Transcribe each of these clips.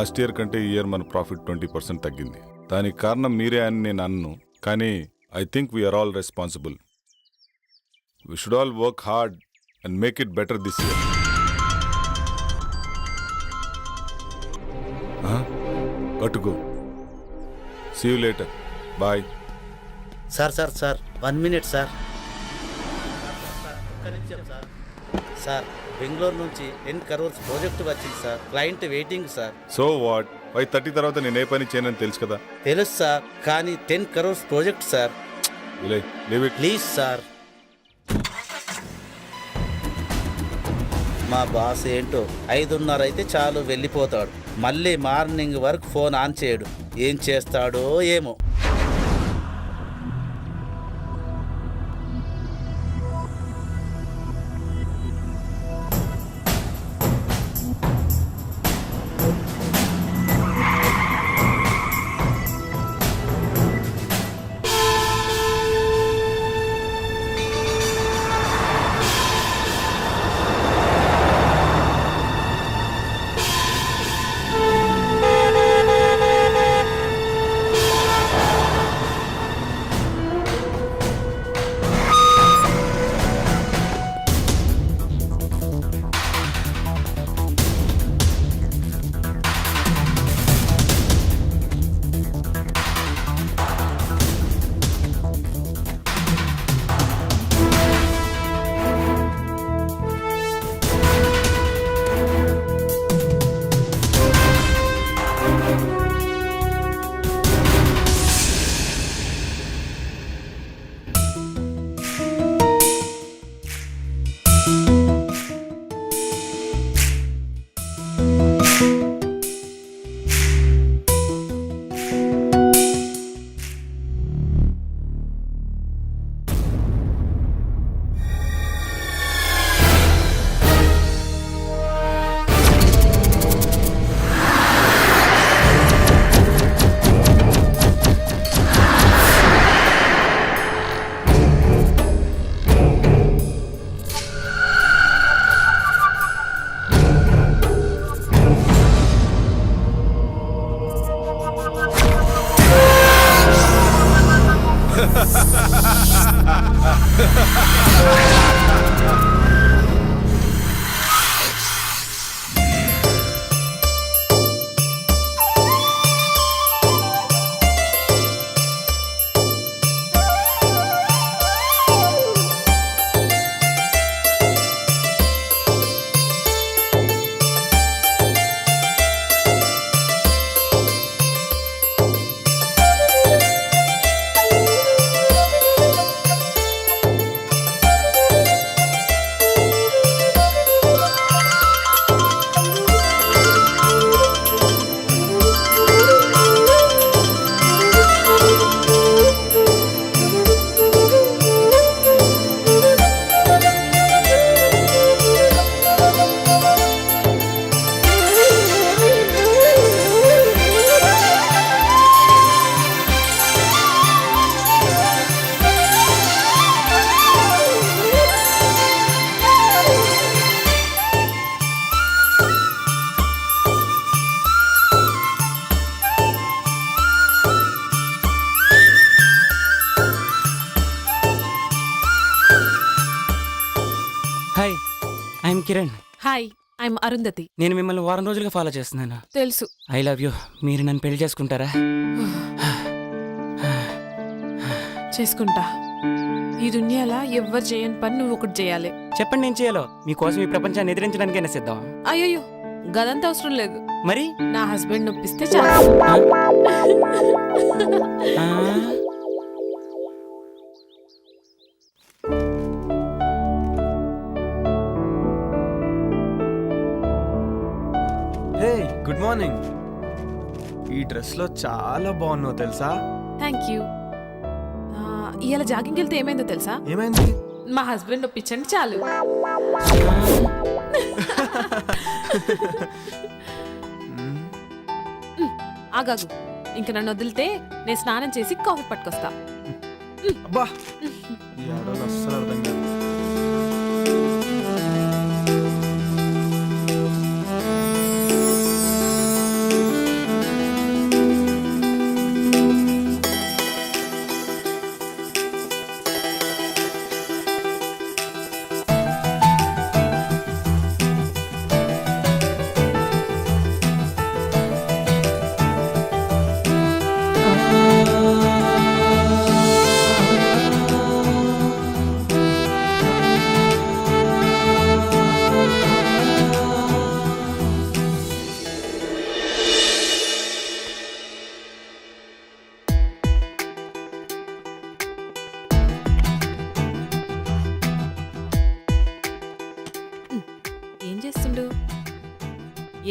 Last year కంటే ఈ year మన ప్రాఫిట్ 20% తగ్గింది. దానికి కారణం మీరే అని నేను అన్ను, కానీ I think we're all responsible. We should all work hard and make it better this year. got to go. See you later. Bye. Sir 1 minute sir. Sir Bengaluru నుంచి 10 crores ప్రాజెక్ట్ వచ్చింది సార్. Client waiting sir. So what? 5:30 తర్వాత నేను ఏ పని చేయనని తెలుసు కదా. తెలుసు సార్, కానీ 10 crores project sir. Leave it please sir. మా బాస్ ఏంటో 5:30 అయితే చాలు వెళ్ళిపోతాడు. మళ్ళీ మార్నింగ్ వరకు ఫోన్ ఆన్ చేయడు. ఏం చేస్తాడో ఏమో. Hi, I'm Kiran. Hi, I'm Arundhati. నేను మిమ్మల్ని వారం రోజులుగా ఫాలో చేస్తున్నాను. తెలుసు. I love you. మీరు నన్ను పెళ్లి చేసుకుంటారా? చేసుకుంటా. ఈ దునియాలో ఎవ్వరు చేయని పని నువ్వు ఒకటి చేయాలి. చెప్పండి, నేను చేయాలో. మీకోసం ఈ ప్రపంచాన్ని ఎదిరించడానికైనా సిద్ధం. అయ్యో, గదంతా అవసరం లేదు. మరి నా హస్బెండ్ నొప్పిస్తే చాలు. హే, గుడ్ మార్నింగ్. ఈ డ్రెస్లో చాలా బాగున్నావు తెలుసా? Thank you. ఇవాళ జాగింగ్కి వెళ్తే ఏమైందో తెలుసా? ఏమైంది? మా హస్బెండ్ నొప్పించండి చాలు. ఆగాగు, ఇంక నన్ను వదిలితే నేను స్నానం చేసి కాఫీ పట్టుకొస్తా. అబ్బా, ఈ ఆడవాళ్ళు అస్సలు అర్థం కాదు.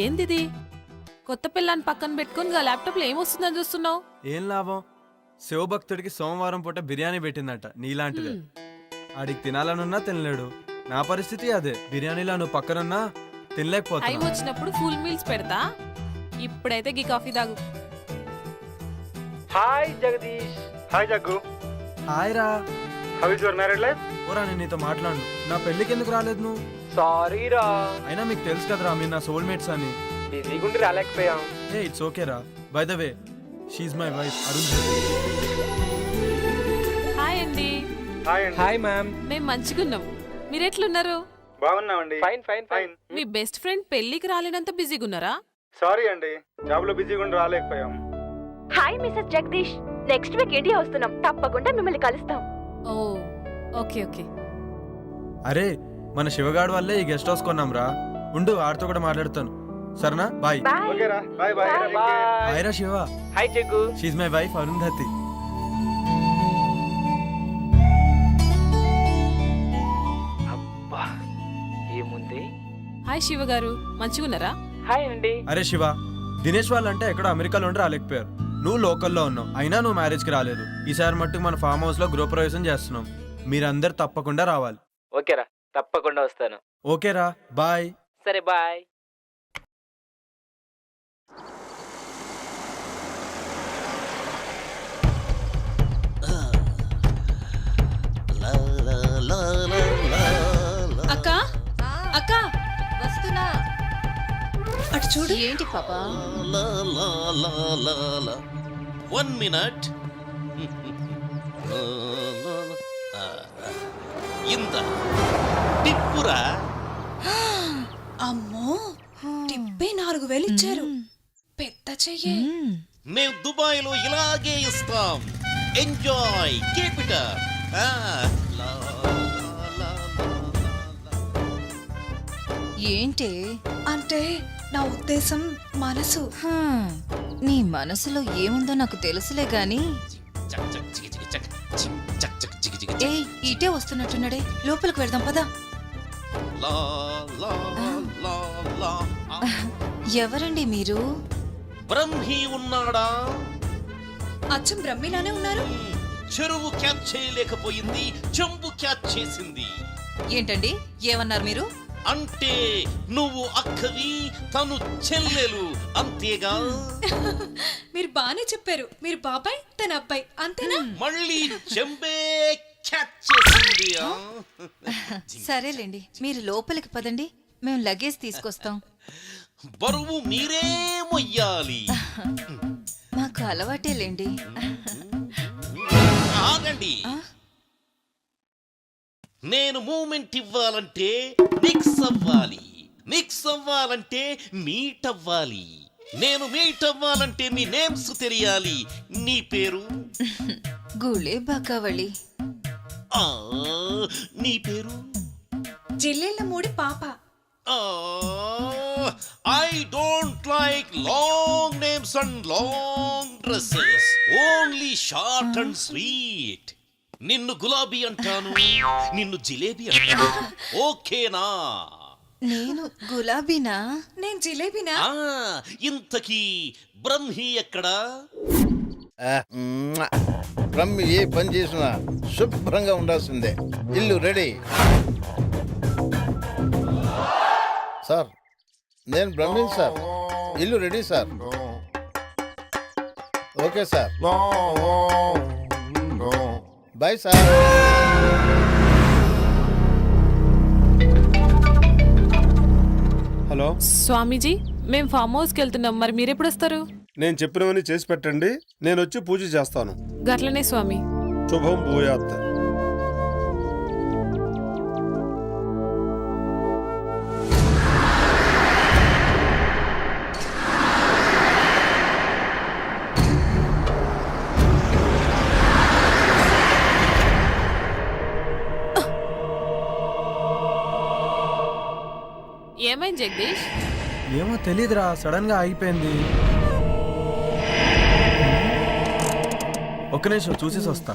ఏందిది కొత్త పిల్లని పక్కన పెట్టుకొని గా ల్యాప్టాప్లో ఏమొస్తుందని చూస్తున్నావు? ఏం లాభం? శివభక్తుడికి సోమవారం పూట బిర్యానీ పెట్టిందట నీలాంటిదే. ఆడికి తినాలనున్నా తినలేడు. నా పరిస్థితి అదే. బిర్యానీలో నువ్వు పక్కనున్నా టైం తినలేకపోతున్నా. వచ్చినప్పుడు ఫుల్ మీల్స్ పెడతా. ఇప్పుడైతే గీ కాఫీ తాగు. Hi Jagadish. Hi Jaggu. Hi రా. How is your married life? ఓరా, నేను నీతో మాట్లాడను. నా పెళ్ళికి ఎందుకు రాలేదు నువ్వు? సారీ రా, అయినా మీకు తెలుసు కదరా మీరు నా సోల్మేట్స్ అని. బిజీగుండి రాలేకపోయాం. ఏ ఇట్స్ ఓకే రా. By the way, she my wife Arun. Hi అండి. హాయ్ అండి. Hi ma'am. మేము మంచిగున్నాం. మీరెట్లున్నారు? బాగున్నామండి. Fine fine fine. మీ బెస్ట్ ఫ్రెండ్ పెళ్లికి రాలేనంత బిజీగా ఉన్నారా? సారీ అండి, జాబ్ లో బిజీగుండి రాలేకపోయాం. Hi Mrs Jagadish, next week India వస్తున్నాం, తప్పకుండా మిమ్మల్ని కలుస్తాం. Oh okay okay. అరే, మన శివగాడు వల్లే ఈ గెస్ట్ హౌస్ కొన్నాం రా. ఉండు, ఆడితో కూడా మాట్లాడుతాను. సరేనా? బాయ్. బాయ్. ఓకే రా, బాయ్ బాయ్. హాయ్ రా Shiva. Hi Jaggu. She's my wife Arundhati. అబ్బా ఏముంది. హాయ్ శివ గారు, మంచిగున్నారా? హాయ్ అండి. అరే శివ, దినేష్ వాళ్ళంటే ఎక్కడో అమెరికాలో ఉండి రాలేకపోయారు. నువ్వు లోకల్లో ఉన్నావు, అయినా నువ్వు మ్యారేజ్కి రాలేదు. ఈసారి మట్టుకు మన ఫామ్ హౌస్ లో గృహప్రవేశం చేస్తున్నాం. మీరందరు తప్పకుండా రావాలి. ఓకేరా, తప్పకుండా వస్తాను. ఓకేరా, బాయ్. సరే బాయ్. అక్క అక్క వస్తున్నా. అటు చూడు. ఏంటి పాపా? 1 minute. ఇంత టిప్పురా. అమ్మో, టిప్పే 4000 ఇచ్చారు. పెద్ద చెయ్యే. మేము దుబాయ్లో ఇలాగే ఇస్తాం. Enjoy, keep it up. ఏంటి అంటే నా ఉద్దేశం మనసు. నీ మనసులో ఏముందో నాకు తెలుసులే గాని. ఏ ఇటే వస్తున్నట్టున్నాడే, లోపలికి వెళ్దాం పదా. ఎవరండి మీరు? బ్రహ్మి ఉన్నాడా? అచ్చం బ్రహ్మిలానే ఉన్నారు. చెరువు క్యాచ్ చేయలేకపోయింది, చెంబు క్యాచ్ చేసింది. ఏంటండి ఏమన్నారు మీరు? అంటే నువ్వు అక్కవి, తను చెల్లెలు, అంతేగా? మీరు బానే చెప్పారు. మీరు బాబాయ్, తన అబ్బాయి, అంతేనా? మళ్ళీ చెంబే క్యాచ్ చేసింది. సరేలేండి, మీరు లోపలికి పదండి, మేము లగేజ్ తీసుకొస్తాం. బరువు మీరే మొయ్యాలి. మాకు అలవాటేలేండి. ఆగండి. నేను మూమెంట్ ఇవ్వాలంటే మిక్స్ అవ్వాలి, మిక్స్ అవ్వాలంటే మీట్ అవ్వాలి. నేను మీట్ అవ్వాలంటే మీ నేమ్స్ తెలియాలి. నీ పేరు? గుళే బాకావళి. నీ పేరు? జిల్లెళ్ళ మూడి పాప. I don't like long names and long dresses. Only short and sweet. నిన్ను గులాబీ అంటాను, నిన్ను జిలేబీ అంటాను. ఓకేనా? నేను గులాబీనా? నేను జిలేబీనా? ఇంతకీ బ్రహ్మి ఎక్కడా? బ్రహ్మి ఏ పని చేసినా శుభ్రంగా ఉండాల్సిందే. ఇల్లు రెడీ. సార్, నేను బ్రహ్మిన్ సార్. ఇల్లు ready sir. Okay sir, bye sir. Hello Swamiji, మేము ఫామ్ హౌస్కి వెళ్తున్నాం, మరి మీరెప్పుడు వస్తారు? నేను చెప్పినవన్నీ చేసి పెట్టండి, నేను వచ్చి పూజ చేస్తాను. గట్లనే స్వామి. శుభం భూయాత్. ఏమైంది జగదీష్? ఏమో తెలీదురా, సడన్ గా ఆగిపోయింది. ఒక్క నిమిషం చూసేసి వస్తా.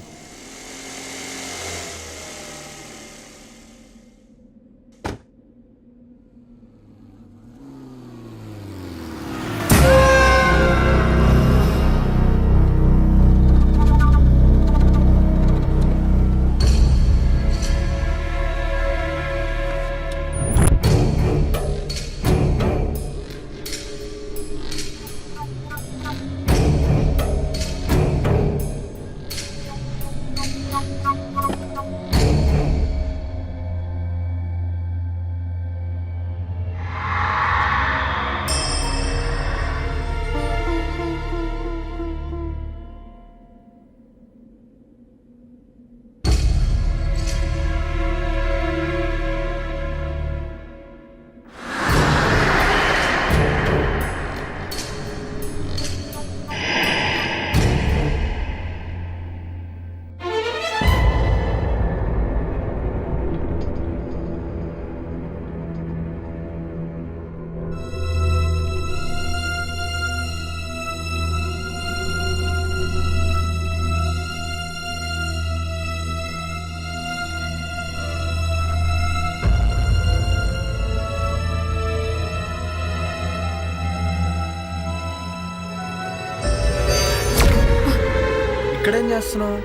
ఇక్కడేం చేస్తున్నావు?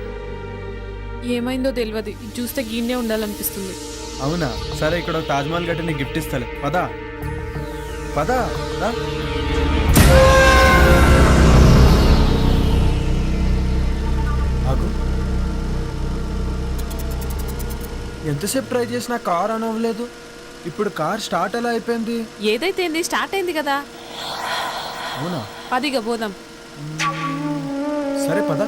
ఏమైందో తెలియదు ఇది చూస్తే గీన్నే ఉండాలనిపిస్తుంది. అవునా, సరే ఇక్కడ ఒక తాజ్మహల్ గట్టి నీకు గిఫ్ట్ ఇస్తాలే. పదా పదా రా. ఆగు. ఎంతసేపు ట్రై చేసినా కార్ ఆన్ అవ్వలేదు. ఇప్పుడు కార్ స్టార్ట్ ఎలా అయిపోయింది? ఏదైతే ఏంది స్టార్ట్ అయింది కదా. అవునా, పదిగా పోదాం. సరే పద.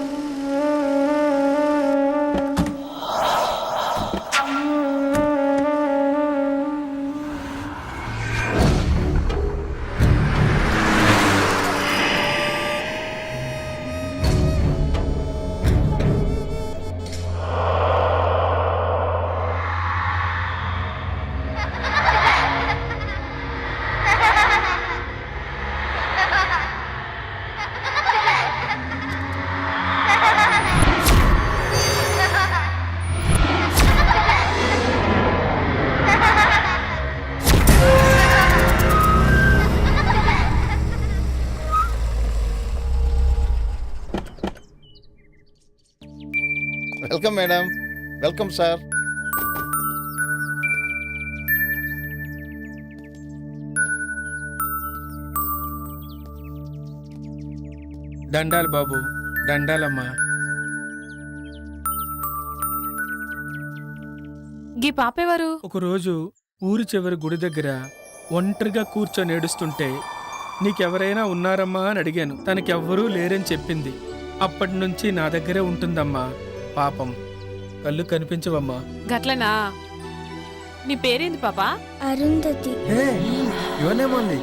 Welcome madam. Welcome sir. దండాలు బాబు, దండాలమ్మా. గీ పాపేవారు? ఒకరోజు ఊరి చివరి గుడి దగ్గర ఒంటరిగా కూర్చొని ఏడుస్తుంటే నీకెవరైనా ఉన్నారమ్మా అని అడిగాను. తనకెవ్వరూ లేరని చెప్పింది. అప్పటి నుంచి నా దగ్గరే ఉంటుందమ్మా. పాపం కళ్ళు కనిపించవమ్మా. గట్లనా? నీ పేరేంది పాపా? అరుంధతి. ఇవన్నేమోంది.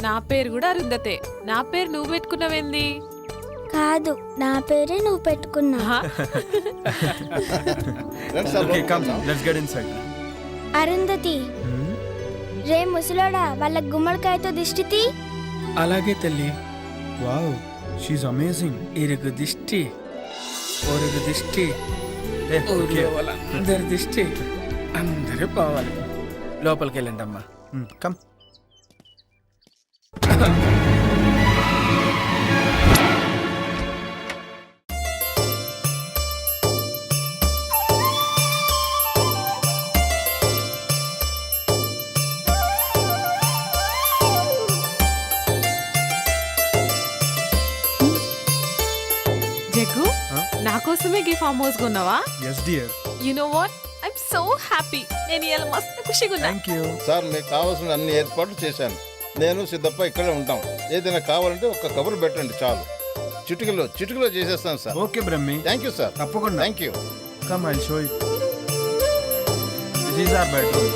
నా పేరు కూడా అరుంధతే. నా పేరు నువ్వు పెట్టుకున్నావేంది? కాదు, నా పేరే నువ్వు పెట్టుకున్నా. రండి సార్, Okay, come, లోపలికి let's get inside. అరుంధతి, రే ముసలోడా వాళ్ళ గుమ్మడికాయతో దిష్టి తీ. అలాగే తల్లి. Wow, she's amazing. ఇరుగు దిష్టి, ఒరుగు దిష్టి, Hey, okay. అందరి దిష్టి అందరూ పోవాలి. లోపలికి వెళ్ళండి అమ్మా. Come. జగ్గు, Huh? నా కోసమే గీ ఫామ్ హౌస్ కొన్నావా? Yes, dear. You know what, I'm so happy. నేను ఇలా మస్తు ఖుషిగా ఉన్నా. Thank you. సార్, మీకు కావాల్సిన అన్ని ఏర్పాట్లు చేశాను. నేను సిద్ధప్ప ఇక్కడే ఉంటాం. ఏదైనా కావాలంటే ఒక్క కబురు పెట్టండి చాలు. చిటికలో చేసేస్తాను సార్. Okay, Brahmi. Thank you sir. తప్పకుండా. Thank you. Come, I'll show you. This is our bedroom.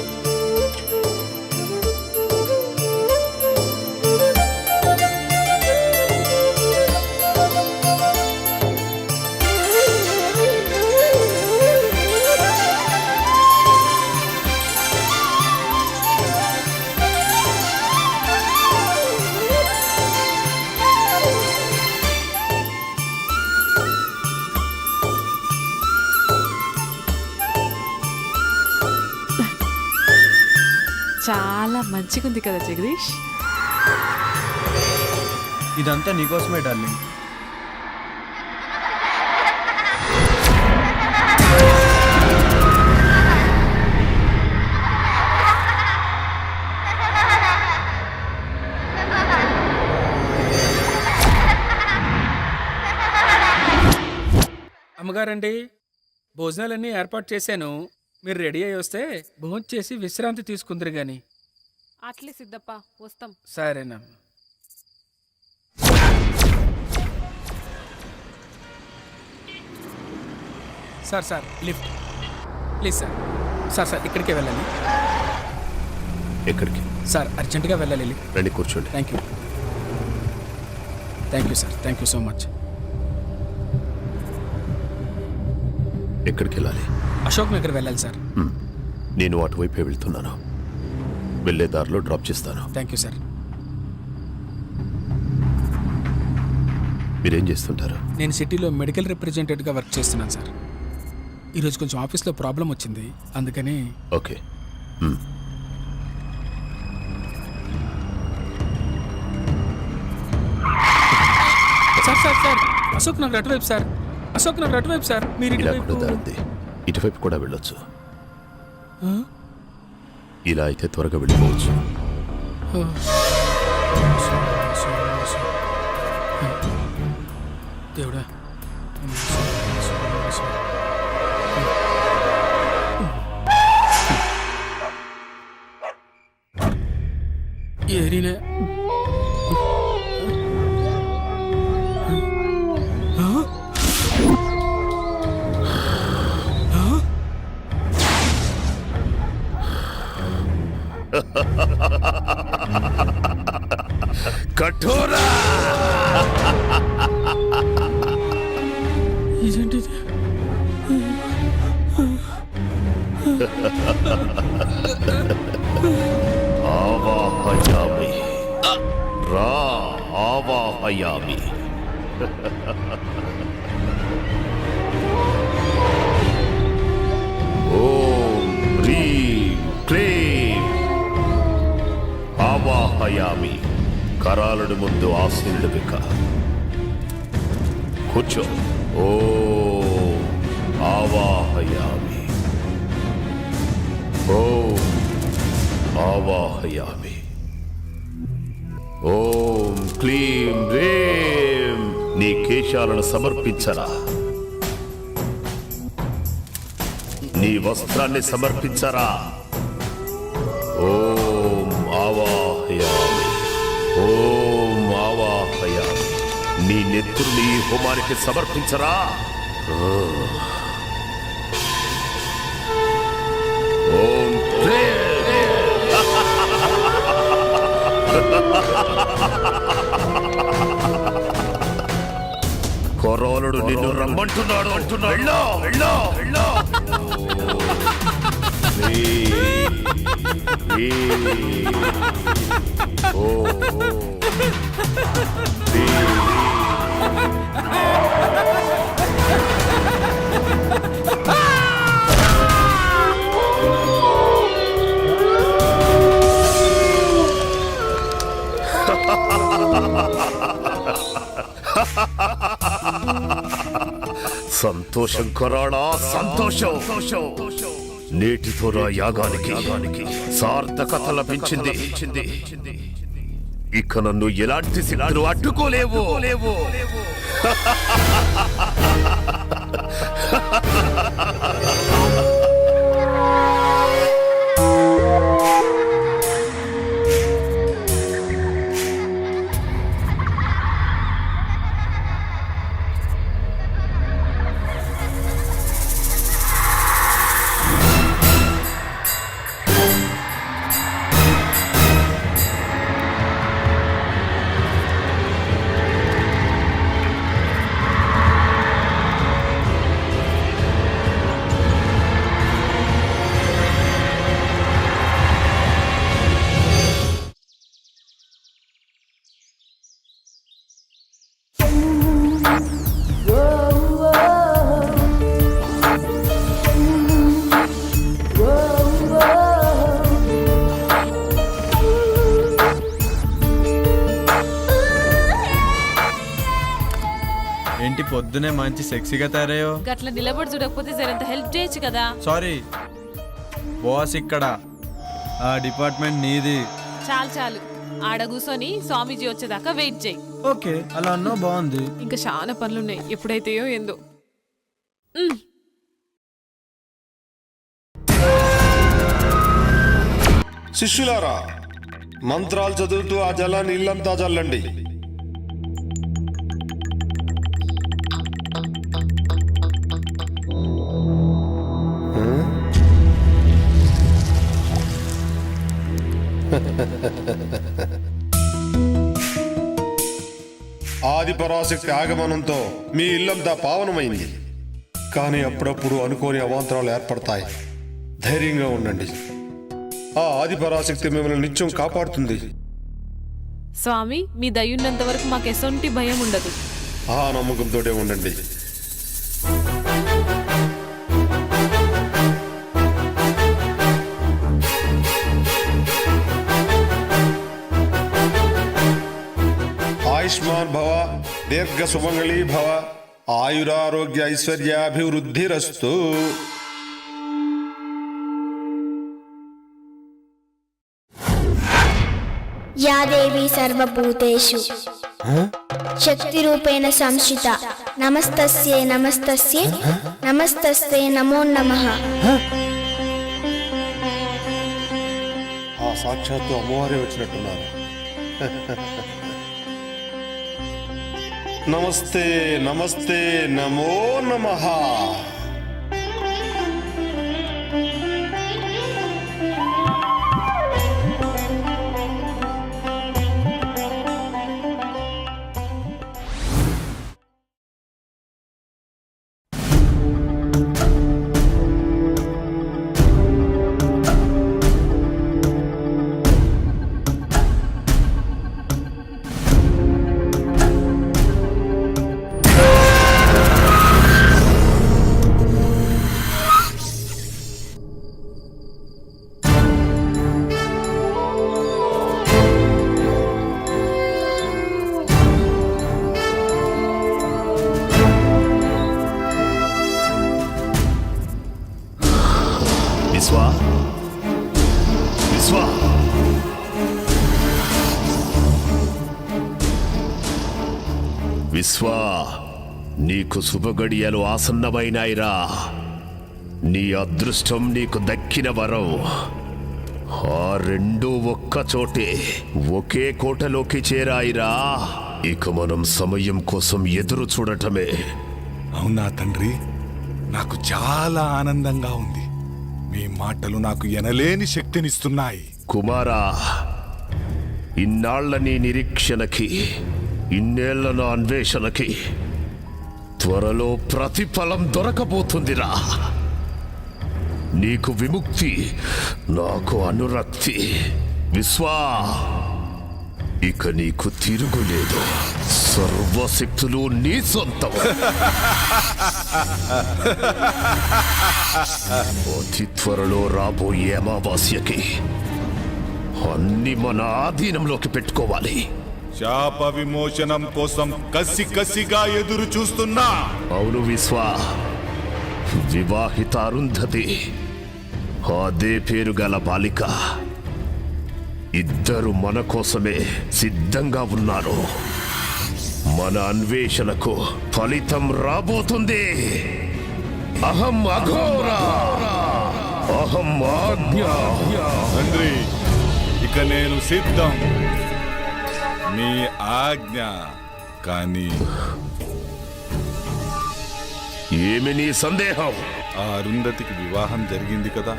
చాలా మంచిగా ఉంది కదా జగదీష్. ఇదంతా నీకోసమే డార్లింగ్. అమ్మగారండి, భోజనాలన్నీ ఏర్పాటు చేశాను. మీరు రెడీ అయ్యి వస్తే భోజనం చేసి విశ్రాంతి తీసుకుందరు గాని. అట్లే సిద్ధప్ప, వస్తాం. సరేనా? Sir lift please sir. Sir ఇక్కడికే వెళ్ళాలి. ఎక్కడికి? సార్ అర్జెంటుగా వెళ్ళాలి. రండి, కూర్చోండి. Thank you sir. Thank you so much. ఎక్కడికి వెళ్ళాలి? అశోక్ నగర్ వెళ్ళాలి సార్. నేను అటువైపే వెళ్తున్నాను. వెళ్ళే దారిలో డ్రాప్ చేస్తాను. Thank you sir. మీరేం చేస్తుంటారు? నేను సిటీలో మెడికల్ రిప్రజెంటేటివ్గా వర్క్ చేస్తున్నాను సార్. ఈరోజు కొంచెం ఆఫీస్లో ప్రాబ్లం వచ్చింది, అందుకని. ఓకే. సార్ అశోక్ నగర్ అటువైపు సార్, అశోక్ నగర్ అటువైపు సార్. మీరు ఇలా ఇటువైపు. కూడా దారుంది, ఇటువైపు కూడా వెళ్ళొచ్చు. ఆ? ఇలా అయితే త్వరగా వెళ్ళిపోవచ్చు. దేవుడా. ఏరినే. కఠోరా ఇదేంటిది? ఆవాహయామి, రా ఆవాహయామి. ఓం హ్రీం క్లీం ఆవాహయామి. కరాలుడి ముందు ఆశీనుడు విక కూర్చో. ఓం ఆవాహయామి, ఓం ఆవాహయామి. ఓం క్లీం రేం. నీ కేశాలను సమర్పించరా, నీ వస్త్రాన్ని సమర్పించరా. ఓం ఆవాహయామి, ఓం ఆవాహయామి. నీ నెత్తుని హోమానికి సమర్పించరా. ఓం కొరోలుడు నిన్ను రమ్మంటున్నాడు అంటున్నాడు. వెళ్ళో వెళ్ళో వెళ్ళో. సంతోషం కొరాడా, సంతోషం. నేటితో నా యాగానికి సార్థకత లభించింది. ఇక నన్ను ఎలాంటి శిలాలు అడ్డుకోలేవు. ఏంటి పొద్దునే మంచి సెక్సీగా తయారయ్యో. గట్ల నిలబడి చూడకపోతే జరంత హెల్ప్ చేయొచ్చు కదా. సారీ బాస్, ఇక్కడ ఆ డిపార్ట్మెంట్ నీది. చాలు ఆడ కూర్చొని స్వామీజీ వచ్చేదాకా వెయిట్ చేయి. ఓకే, అలా అన్నా బాగుంది. ఇంకా చాలా పనులున్నాయి, ఎప్పుడైతేయో ఏందో. శిష్యులారా, మంత్రాలు చదువుతూ ఆ జలాన్ని ఇల్లంతా చల్లండి. ఆది పరాశక్తి ఆగమనంతో మీ ఇల్లంతా పావనమైంది. కానీ అప్పుడప్పుడు అనుకోని అవాంతరాలు ఏర్పడతాయి. ధైర్యంగా ఉండండి. ఆ ఆది పరాశక్తి మిమ్మల్ని నిత్యం కాపాడుతుంది. స్వామి, మీ దయ్యున్నంత వరకు మాకు ఎసొంటి భయం ఉండదు. ఆ నమ్మకంతోనే ఉండండి. ఆయుష్మాన్ భవ, దీర్ఘ సుమంగళీ భవ, ఆయురారోగ్య ఐశ్వర్యాభివృద్ధిరస్తు. యా దేవి సర్వభూతేషు శక్తిరూపేణ సంస్థిత నమస్తస్యే నమస్తస్యే నమస్తస్తే నమో నమః. ఆ సాక్షాత్తు అమ్మవారే వచ్చినట్టున్నారు. నమస్తే నమస్తే నమో నమః. విశ్వా, విశ్వా, విశ్వా, నీకు శుభగడియలు ఆసన్నమైనాయిరా. నీ అదృష్టం నీకు దక్కిన వరం. ఆ రెండూ ఒక్క చోటే ఒకే కోటలోకి చేరాయిరా. ఇక మనం సమయం కోసం ఎదురు చూడటమే. అవునా తండ్రి, నాకు చాలా ఆనందంగా ఉంది. మీ మాటలు నాకు ఎనలేని శక్తినిస్తున్నాయి. కుమారా, ఇన్నాళ్ల నీ నిరీక్షణకి, ఇన్నేళ్ల నా అన్వేషణకి త్వరలో ప్రతిఫలం దొరకబోతుందిరా. నీకు విముక్తి, నాకు అనురక్తి. విశ్వా, ఇక నీకు తిరుగులేదు. సర్వశక్తులు నీ సొంతం. అతి త్వరలో రాబోయే అమావాస్యకి అన్ని మన ఆధీనంలోకి పెట్టుకోవాలి. శాప విమోచనం కోసం కసిగా ఎదురు చూస్తున్నా. అవును విశ్వా, వివాహిత అరుంధతి, అదే పేరు గల బాలిక, ఇద్దరు మన కోసమే సిద్ధంగా ఉన్నారు. మన అన్వేషణకు ఫలితం రాబోతుంది. అహం అఘోరా, అహం ఆజ్ఞ. తండ్రి, ఇక నేను సిద్ధం. మీ ఆజ్ఞ. కానీ ఏమి నీ సందేహం? ఆ అరుంధతికి వివాహం జరిగింది కదా?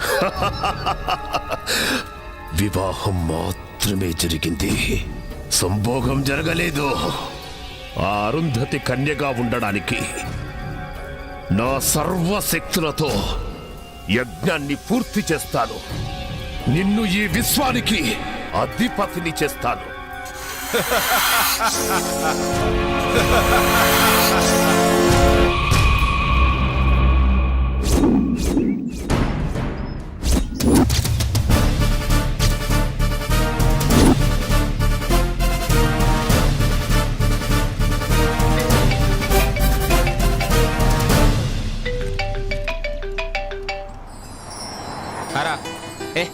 వివాహం మాత్రమే జరిగింది, సంభోగం జరగలేదు. ఆ అరుంధతి కన్యగా ఉండడానికి నా సర్వశక్తులతో యజ్ఞాన్ని పూర్తి చేస్తాను. నిన్ను ఈ విశ్వానికి అధిపతిని చేస్తాను.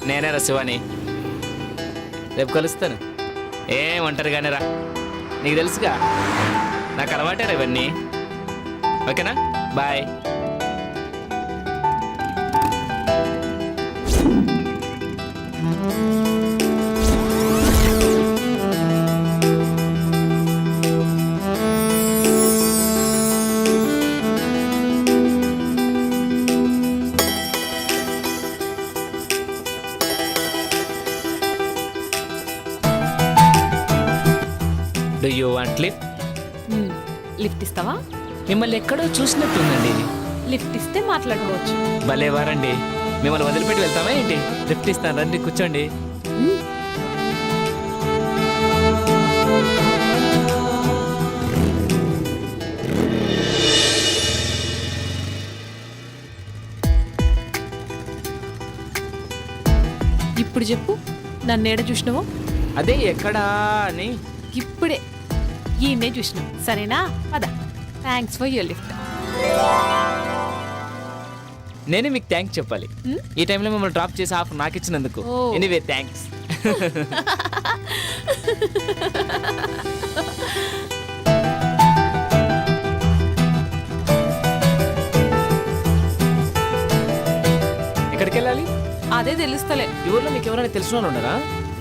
నేనేరా శివాని, రేపు కలుస్తాను. ఏం ఒంటరిగానే రా, నీకు తెలుసుగా నాకు అలవాటేరా ఇవన్నీ. ఓకేనా, bye. Do you want lift? Lift ఇస్తావా? మిమ్మల్ని ఎక్కడో చూసినట్టుందండి. లిఫ్ట్ ఇస్తే మాట్లాడుకోవచ్చు. భలే వారండి, మిమ్మల్ని వదిలిపెట్టి వెళ్తామా ఏంటి? లిఫ్ట్ ఇస్తాను, రండి కూర్చోండి. ఇప్పుడు చెప్పు, నన్ను ఏడ చూసినావో? అదే ఎక్కడా అని. ఇప్పుడే ఈయన్నే చూసినాం సరేనా పద థ్యాంక్స్ ఫర్ యువర్ లిఫ్ట్. నేనే మీకు థ్యాంక్స్ చెప్పాలి. ఈ టైంలో మిమ్మల్ని డ్రాప్ చేసి ఆఫ్ నాకు ఇచ్చినందుకు. ఓ. Anyway thanks. ఎక్కడికి వెళ్ళాలి? అదే తెలుస్తలే. ఈ ఊర్లో మీకు ఎవరైనా తెలిసిన వాళ్ళు ఉన్నారా?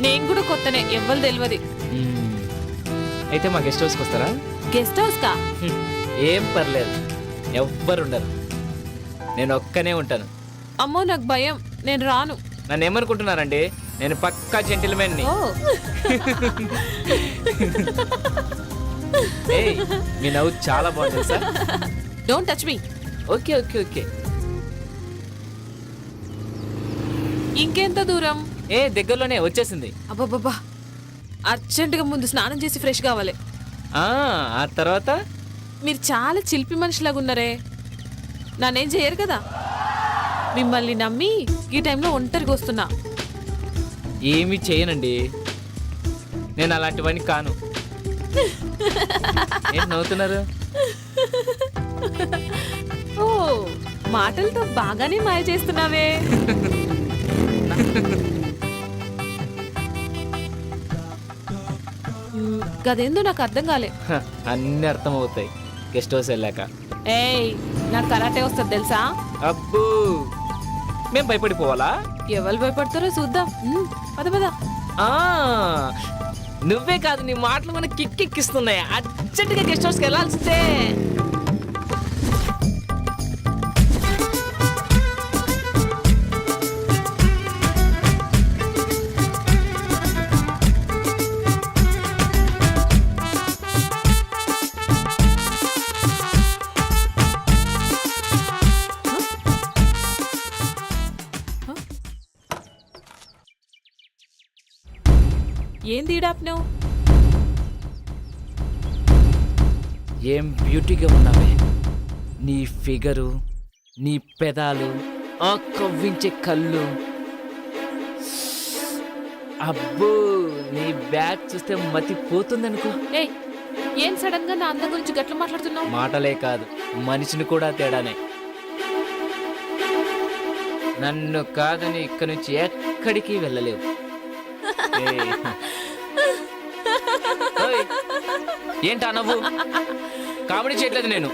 నేను కూడా కొత్తనే, ఎవ్వరు తెలియదు. అయితే మా గెస్ట్ హౌస్కి వస్తారా? గెస్ట్ హౌస్ కా? ఏం పర్లేదు, ఎవ్వరు ఉండరు, నేను ఒక్కనే ఉంటాను. అమ్మో నాకు భయం, నేను రాను. నన్ను ఏమనుకుంటున్నారండి, నేను పక్కా జెంటిల్మెన్ని. ఓ ఏయ్, మీ నవ్వు చాలా బాగుంది sir. Don't touch me. Okay okay okay. ఇంకెంత దూరం? దగ్గరలోనే వచ్చేసింది. అబ్బాబ్బా, అర్జెంటుగా ముందు స్నానం చేసి ఫ్రెష్ కావాలి. ఆ తర్వాత మీరు చాలా చిలిపి మనిషిలాగా ఉన్నారే, నన్నేం చేయరు కదా. మిమ్మల్ని నమ్మి ఈ టైంలో ఒంటరిగా వస్తున్నా. ఏమీ చేయనండి, నేను అలాంటివన్నీ కాను. ఏం నవ్వుతున్నారు? ఓ మాటలతో బాగానే మాయ చేస్తున్నావే. గదేందో నాకు అర్థం కాలే. అన్నీ అర్థమవుతాయి గెస్ట్ హౌస్ వెళ్ళాక. ఏయ్, నాకు కరాటే వస్తుంది తెలుసా? అబ్బో, మేము భయపడిపోవాలా? ఎవరు భయపడతారో చూద్దాం. పద పద. నువ్వే కాదు, నీ మాటలు మనకి కిక్కెక్కిస్తున్నాయి. అర్జెంటుగా గెస్ట్ హౌస్కి వెళ్ళాల్సిందే. ఏం తీడాప్నావు? ఏం బ్యూటీగా ఉన్నావే, నీ ఫిగరు, నీ పెదాలు, ఆ కవ్వించే కళ్ళు. అబ్బో, నీ బ్యాగ్ చూస్తే మతి పోతుందనుకో. ఏయ్, ఏం సడన్ గా నా అందం గురించి గట్ల మాట్లాడుతున్నావు? మాటలే కాదు, మనిషిని కూడా తేడానే. నన్ను కాదని ఇక్కడి నుంచి ఎక్కడికి వెళ్ళలేవు. ఏంటా నవ్వు? కామెడీ చేయట్లేదు నేను,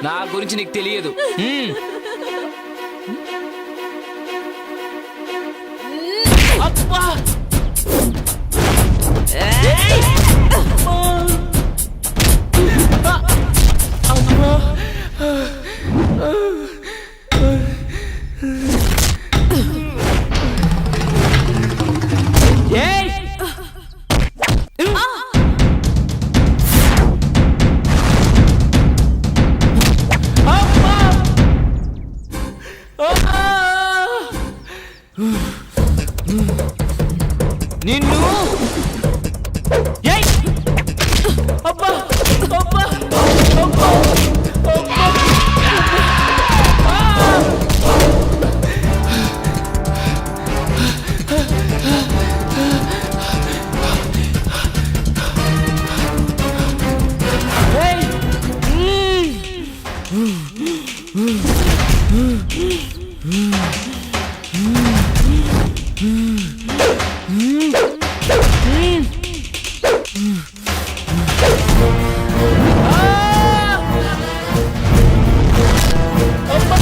నా గురించి నీకు తెలియదు. అబ్బా, నిన్ను అబ్బా అబ్బా అబ్బా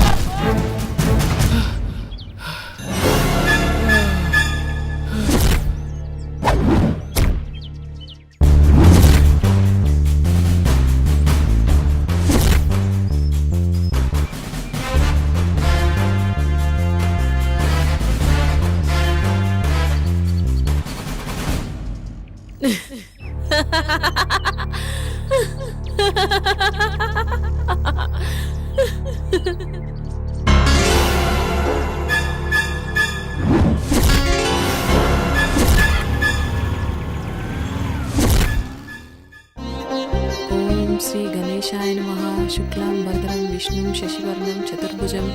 శ్రీ గణేశాయ నమః. శుక్లాం వరదరం విష్ణుం శశివర్ణం చతుర్భుజం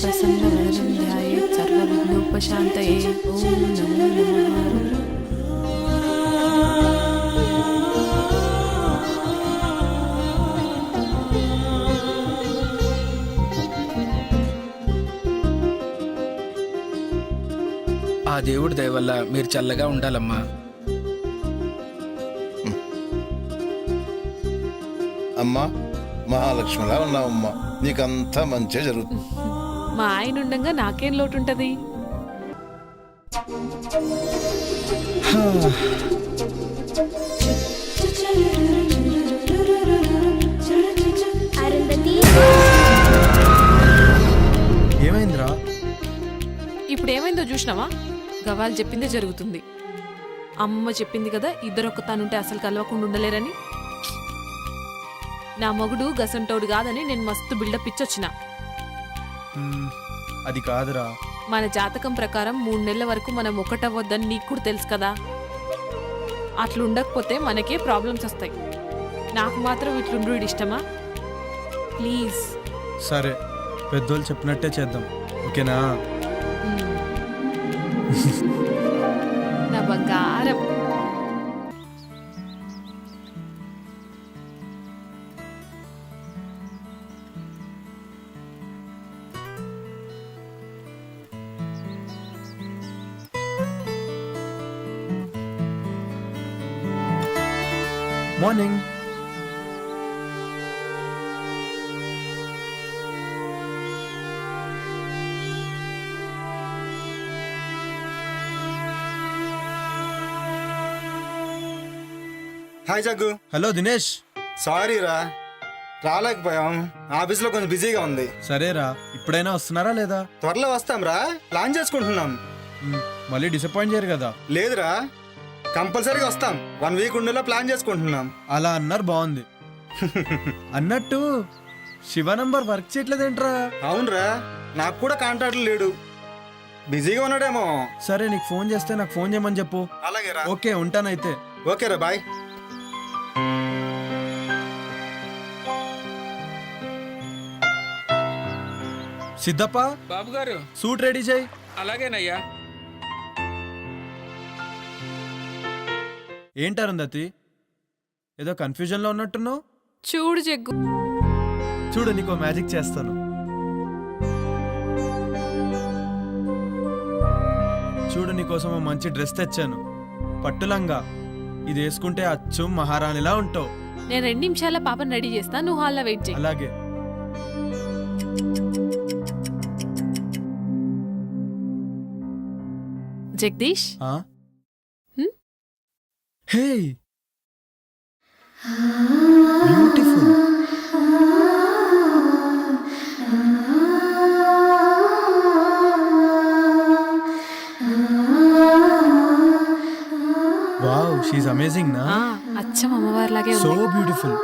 ప్రసన్నవదనం ధ్యాయేత్ సర్వవిఘ్నోపశాంతయే. ఓం నమో నమః. దేవుడి దయ వల్ల మీరు చల్లగా ఉండాలమ్మా. అమ్మా మహాలక్ష్మిలా ఉన్నావమ్మా, నీకంతా మంచిగా జరుగుతుంది. మా ఆయన ఉండగా నాకేం లోటు ఉంటది? ఏమైందిరా? ఇప్పుడు ఏమైందో చూసినావా? గవాలు చెప్పిందే జరుగుతుంది. అమ్మ చెప్పింది కదా ఇద్దరొక్క తానుంటే అసలు కలవకుండా ఉండలేరని. నా మొగుడు గసంటోడు కాదని నేను మస్తు బిల్డప్ ఇచ్చొచ్చిన. అది కాదురా. మన జాతకం ప్రకారం 3 నెలల వరకు మనం ఒకటవ్వద్దని నీకు కూడా తెలుసు కదా. అట్లుండకపోతే మనకే ప్రాబ్లమ్స్ వస్తాయి. నాకు మాత్రం ఇట్లుండు ఇష్టమా? ప్లీజ్. సరే, పెద్దోళ్ళు చెప్పినట్టే చేద్దాం, ఓకేనా? నా బంగారం. Morning. Hi Jaggu. Hello Dinesh. Sorry రా, రాలేకపోయాం. ఆఫీస్లో కొంచెం బిజీగా ఉంది. సరేరా, ఇప్పుడైనా వస్తున్నారా లేదా? త్వరలో వస్తాం రా, ప్లాన్ చేసుకుంటున్నాం. మళ్ళీ డిసప్పాయింట్ చేయరు కదా? లేదురా, కంపల్సరీగా వస్తాం. 1 వీక్ ఉండేలా ప్లాన్ చేసుకుంటున్నాం. అలా అన్నారు, బాగుంది. అన్నట్టు శివ నంబర్ వర్క్ చేయట్లేదేంట్రా? అవునరా, నాకు కూడా కాంటాక్ట్ లేడు, బిజీగా ఉన్నాడేమో. సరే, నీకు ఫోన్ చేస్తే నాకు ఫోన్ చేయమని చెప్పు. అలాగే రా. ఓకే, ఉంటానైతే. ఓకేరా, బాయ్. సిద్ధప్ప, బాబు గారు, సూట్ రెడీ చేయి. అలాగేనయ్యా. ఏంటి అరుంధతి, ఏదో కన్ఫ్యూజన్లో ఉన్నట్టున్నావు? చూడు జగ్గు, చూడు, నీకో మ్యాజిక్ చేస్తాను. చూడు, నీకోసం ఓ మంచి డ్రెస్ తెచ్చాను, పట్టులంగా. ఇది వేసుకుంటే అచ్చు మహారాణిలా ఉంటావు. నేను 2 నిమిషాల పాపని రెడీ చేస్తా, నువ్వు హాల్లో వెయిట్ చేయి. అలాగే. జగదీష్, హే, బ్యూటిఫుల్. వావ్, షీఈ్ అమేజింగ్ నా? అచ్చం అమ్మవారిలాగే సో ఉంది. బ్యూటిఫుల్.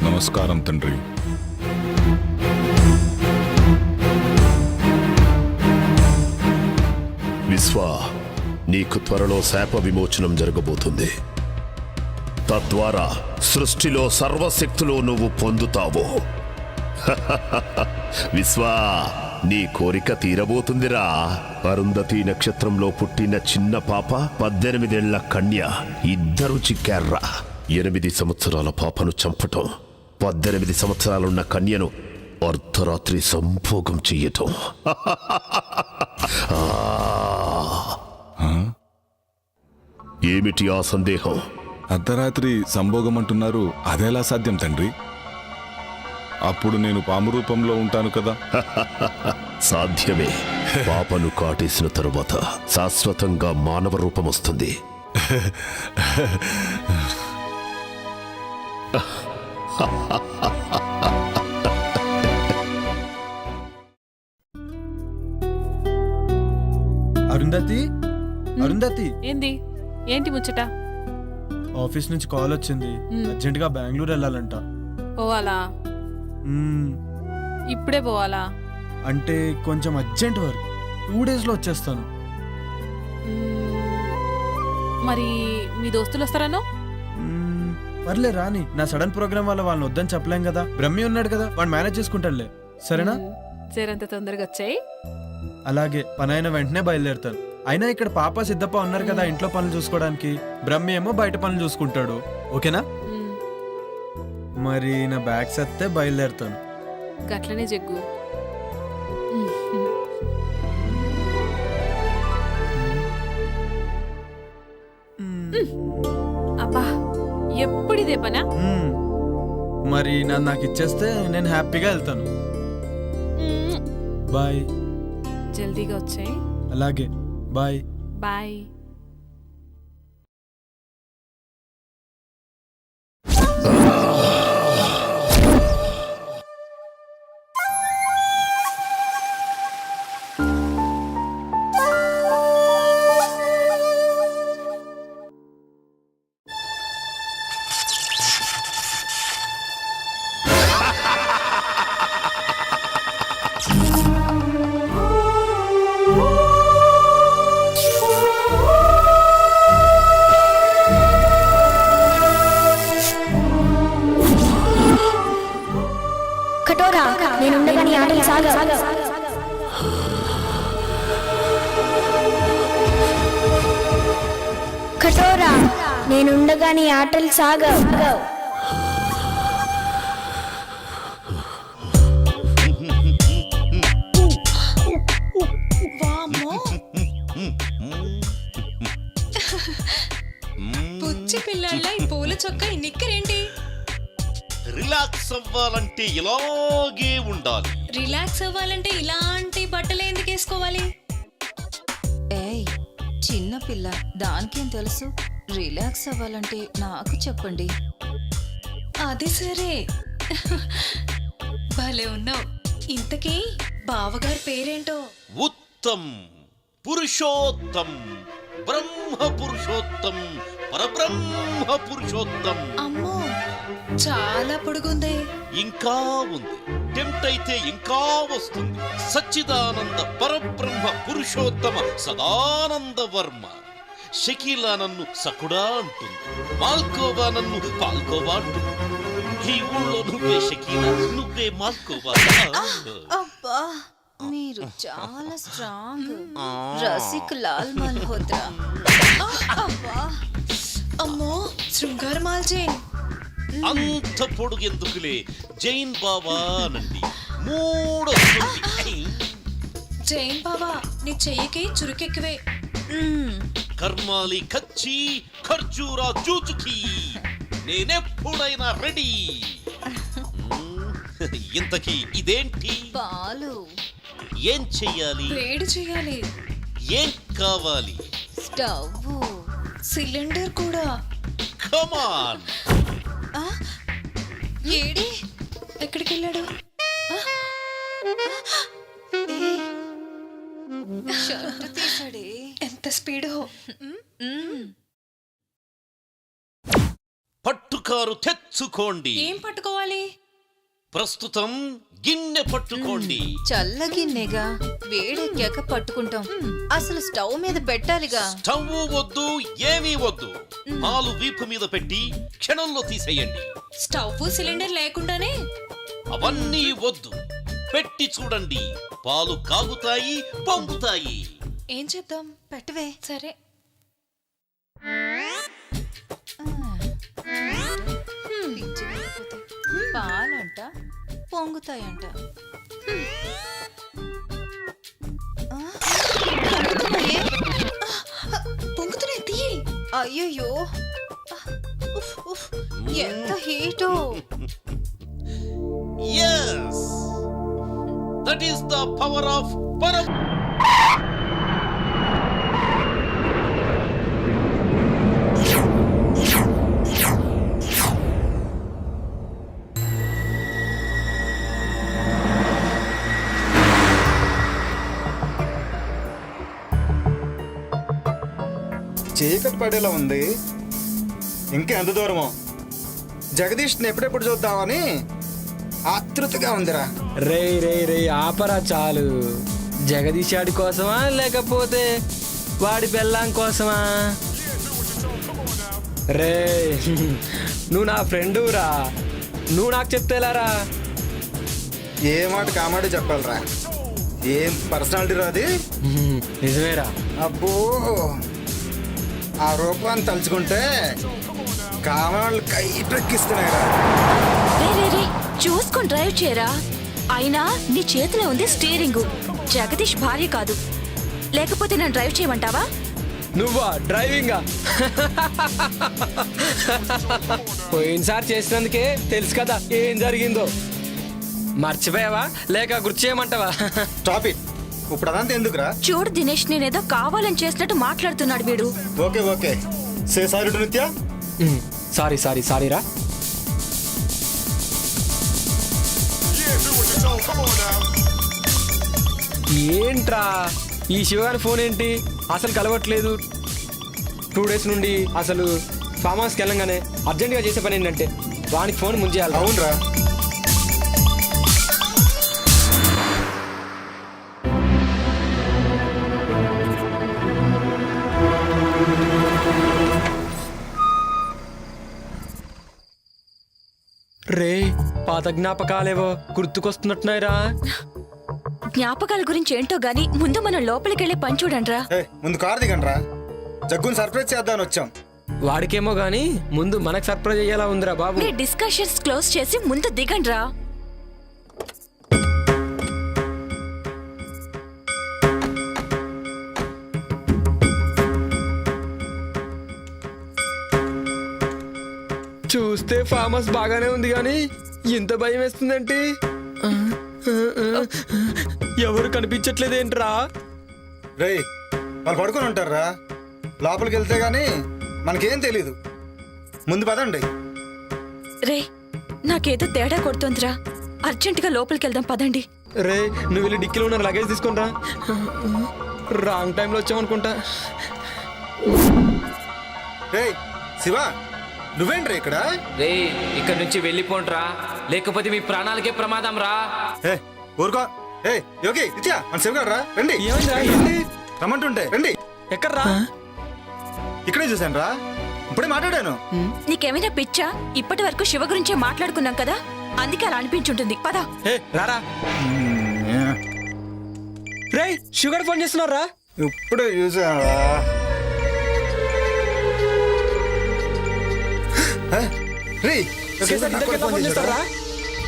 నమస్కారం తండ్రి. విశ్వ, నీకు త్వరలో శాప విమోచనం జరగబోతుంది. తద్వారా సృష్టిలో సర్వశక్తులు నువ్వు పొందుతావు. విశ్వ, నీ కోరిక తీరబోతుందిరా. అరుంధతి నక్షత్రంలో పుట్టిన చిన్న పాప, 18 ఏళ్ల కన్య, ఇద్దరు చిక్కార్రా. 8 సంవత్సరాల పాపను చంపటం 18 సంవత్సరాలున్న కన్యను అర్ధరాత్రి సంభోగం చెయ్యటం. ఏమిటి ఆ సందేహం? అర్ధరాత్రి సంభోగం అంటున్నారు, అదెలా సాధ్యం తండ్రి? అప్పుడు నేను పాము రూపంలో ఉంటాను కదా. సాధ్యమే. పాపను కాటేసిన తరువాత శాశ్వతంగా మానవ రూపం వస్తుంది. అరుంధతి, ఏంది? ఏంటి ముచ్చట? ఆఫీస్ నుంచి కాల్ వచ్చింది. అర్జెంట్ గా బెంగళూరు వెళ్ళాలంట. పోవాలా? ఇప్పుడే పోవాలా? అంటే కొంచెం అర్జెంట్ వర్క్. 2 days లో వచ్చేస్తాను. మరి మీ దోస్తులు వస్తారనో? పర్లే రాని. నా సడన్ ప్రోగ్రామ్ వల్ల వాళ్ళని వద్దని చెప్పలేం కదా. బ్రహ్మి ఉన్నాడు కదా, వాడు మేనేజ్ చేసుకుంటాడులే. సరేనా? జరంత తొందరగా వచ్చాయి. అలాగే, పని అయిన వెంటనే బయలుదేరుతాను. అయినా ఇక్కడ పాప సిద్ధప్ప ఉన్నారు కదా ఇంట్లో పనులు చూసుకోవడానికి. బ్రహ్మి ఏమో బయట పనులు చూసుకుంటాడు. ఓకేనా? మరి నా బ్యాగ్ సత్తే బయలుదేరుతాను. గట్లనే జగ్గు. అబ్బా, ఎప్పుడు ఇదే పనా? మరి నాకు ఇచ్చేస్తే నేను హ్యాపీగా వెళ్తాను. బాయ్. జల్దీగా వచ్చాయి. అలాగే, బాయ్. బాయ్. కఠోరా, నేనుండగా నీ ఆటలు సాగవు. కఠోరా, నేనుండగా నీ ఆటలు సాగవు. పుచ్చి పిల్లల ఈ పూల చొక్క ఈ నిక్కరేంటి? రిలాక్స్ అవ్వాలంటే ఇలాగే ఉండాలి. రిలాక్స్ అవ్వాలంటే ఇలాంటి బట్టలు ఎందుకు వేసుకోవాలి? ఏయ్, చిన్న పిల్ల, దానికేం తెలుసు? రిలాక్స్ అవ్వాలంటే నాకు చెప్పండి. అది సరే, భలే ఉన్నావు. ఇంతకీ బావగారి పేరేంటో? ఉత్తమ్, పురుషోత్తం, బ్రహ్మ పురుషోత్తం, పరబ్రహ్మ పురుషోత్తం. అమ్మో, చాలా పొడుగుంది. ఇంకా ఉంది. టెంప్ట్ అయితే ఇంకా వస్తుంది. సచ్చిదానంద పరబ్రహ్మ పురుషోత్తమ సదానంద వర్మ. షకీలా నన్ను సకుడా అంటుంది, మాల్కోవా నన్ను పాల్కోవా అంటుంది. ఈ ఊళ్ళో నువ్వే షకీలా, నువ్వే మాల్కోవా. అబ్బా, మీరు చాలా స్ట్రాంగ్. రసిక్ లాల్ మల్హోత్రా. అబ్బా, అమ్మో, శృంగార మాల్ జైన్. అంత పొడుగెందుకులే, జైన్ బాబా నండి. 3 జైన్ బాబా, నీ చెయ్యికి చురుకెక్కువే. కర్మాలి కచ్చి ఖర్జూరా జూచుకి, నేనెప్పుడైనా రెడీ. ఇంతకీ ఇదేంటి? పాలు. ఏం చెయ్యాలి? వేడి చెయ్యాలి. ఏం కావాలి? స్టవ్, సిలిండర్ కూడా. కమాన్. ఏడి ఎక్కడికి వెళ్ళాడు? షర్ట్ తీసాడే. ఎంత స్పీడో. పట్టుకారు తెచ్చుకోండి. ఏం పట్టుకోవాలి? ప్రస్తుతం గిన్నె పట్టుకోండి. చల్లగిన్నెగా, వేడెక్కాక పట్టుకుంటాం. అసలు స్టవ్ మీద పెట్టాలిగా. స్టవ్ వద్దు, ఏమీ వద్దు. పాలు వీపు మీద పెట్టి క్షణంలో తీసేయండి. స్టవ్ సిలిండర్ లేకుండానే? అవన్నీ వద్దు, పెట్టి చూడండి. పాలు కాగుతాయి, పొంగుతాయి. ఏం చేద్దాం? పెట్టవే. సరే. పాలంట పొంగుతాయంట. పొంగుతున్నాయి తీయి. అయ్యయ్యో ఎంత హీటో. Yes, that is the power of Param. చీకటి పడేలా ఉంది. ఇంకా ఎంత దూరమో? జగదీష్ని ఎప్పుడెప్పుడు చూద్దామని ఆతృతగా ఉందిరా. రే రే రే ఆపరా చాలు. జగదీష్ వాడి కోసమా లేకపోతే వాడి పెళ్ళాం కోసమా? రే నువ్వు నా ఫ్రెండు రా, నువ్వు నాకు చెప్తేలారా? ఏ మాట కామాడే చెప్పాలరా. ఏం పర్సనాలిటీ రాది. నిజమేరా. అబ్బో ఆ రూపాన్ని తలుచుకుంటే కామాళ్ళు కైపెక్కిస్తున్నాయిరా. చూసుకొని డ్రైవ్ చేయరా. అయినా నీ చేతిలో ఉంది స్టీరింగ్, జగదీష్ భార్య కాదు. లేకపోతే నన్ను డ్రైవ్ చేయమంటావా? నువ్వా డ్రైవింగా? పోయినసారి చేసినందుకే తెలుసు కదా ఏం జరిగిందో. మర్చిపోయావా లేక గుర్తు చేయమంటావా? Stop it. ఇప్పుడు అదంతా ఎందుకురా? చూడు దినేష్, నేనేదో కావాలని చేసినట్టు మాట్లాడుతున్నాడు వీడు. Okay okay, say sorry to నిత్య. సారీ సారీ సారీ రా. ఏంట్రా ఈ శివగారి ఫోన్ ఏంటి అసలు కలవట్లేదు? 2 days నుండి అసలు ఫామ్ హౌస్కి వెళ్ళంగానే అర్జెంటుగా చేసే పని ఏంటంటే వానికి ఫోన్ ముంచేయాలి. అవునరా. రే పాత జ్ఞాపకాలేవో గుర్తుకొస్తున్నట్టున్నాయిరా. జ్ఞాపకాల గురించి ఏంటో గాని ముందు మనం లోపలికి వెళ్ళి పని చూడండి రా. ముందు కారు దిగండ్రా. జగ్గుని సర్ప్రైజ్ చేద్దామని వచ్చాం. వాడికేమో గానీ ముందు మనకు సర్ప్రైజ్ అయ్యేలా ఉందిరా బాబు. మీ డిస్కషన్స్ క్లోజ్ చేసి ముందు దిగండి రా. చూస్తే ఫామ్ హౌస్ బాగానే ఉంది కానీ ఇంత భయం వేస్తుందేంటి? ఎవరు కనిపించట్లేదేంట్రా? రే వాళ్ళు పడుకొని ఉంటారా. లోపలికి వెళ్తే గానీ మనకేం తెలీదు. ముందు పదండి. రే నాకేదో తేడా కొడుతోందిరా. అర్జెంటుగా లోపలికి వెళ్దాం పదండి. రే నువ్వు వెళ్ళి డిక్కీలో ఉన్న లగేజ్ తీసుకుంటా. రాంగ్ టైంలో వచ్చామనుకుంటా. రే శివ, నువ్వేంట్రా ఇక్కడ? రే ఇక్కడ నుంచి వెళ్ళిపోండ్రా, లేకపోతే మీ ప్రాణాలకే ప్రమాదం రా. ఊరుకో. ఏ యోగి నిత్య మన శివగాడు రా. రండి. రమ్మంటుంటే రండి. ఎక్కడ్రా? ఇక్కడే చూశాను రా. ఇప్పుడే మాట్లాడాను. నీకేమైనా పిచ్చా? ఇప్పటి వరకు శివ గురించే మాట్లాడుకున్నాం కదా, అందుకే అలా అనిపించుంటుంది. పదా రారా. రే షుగర్ ఫోన్ చేస్తున్నారా? ఇప్పుడే చూసాను.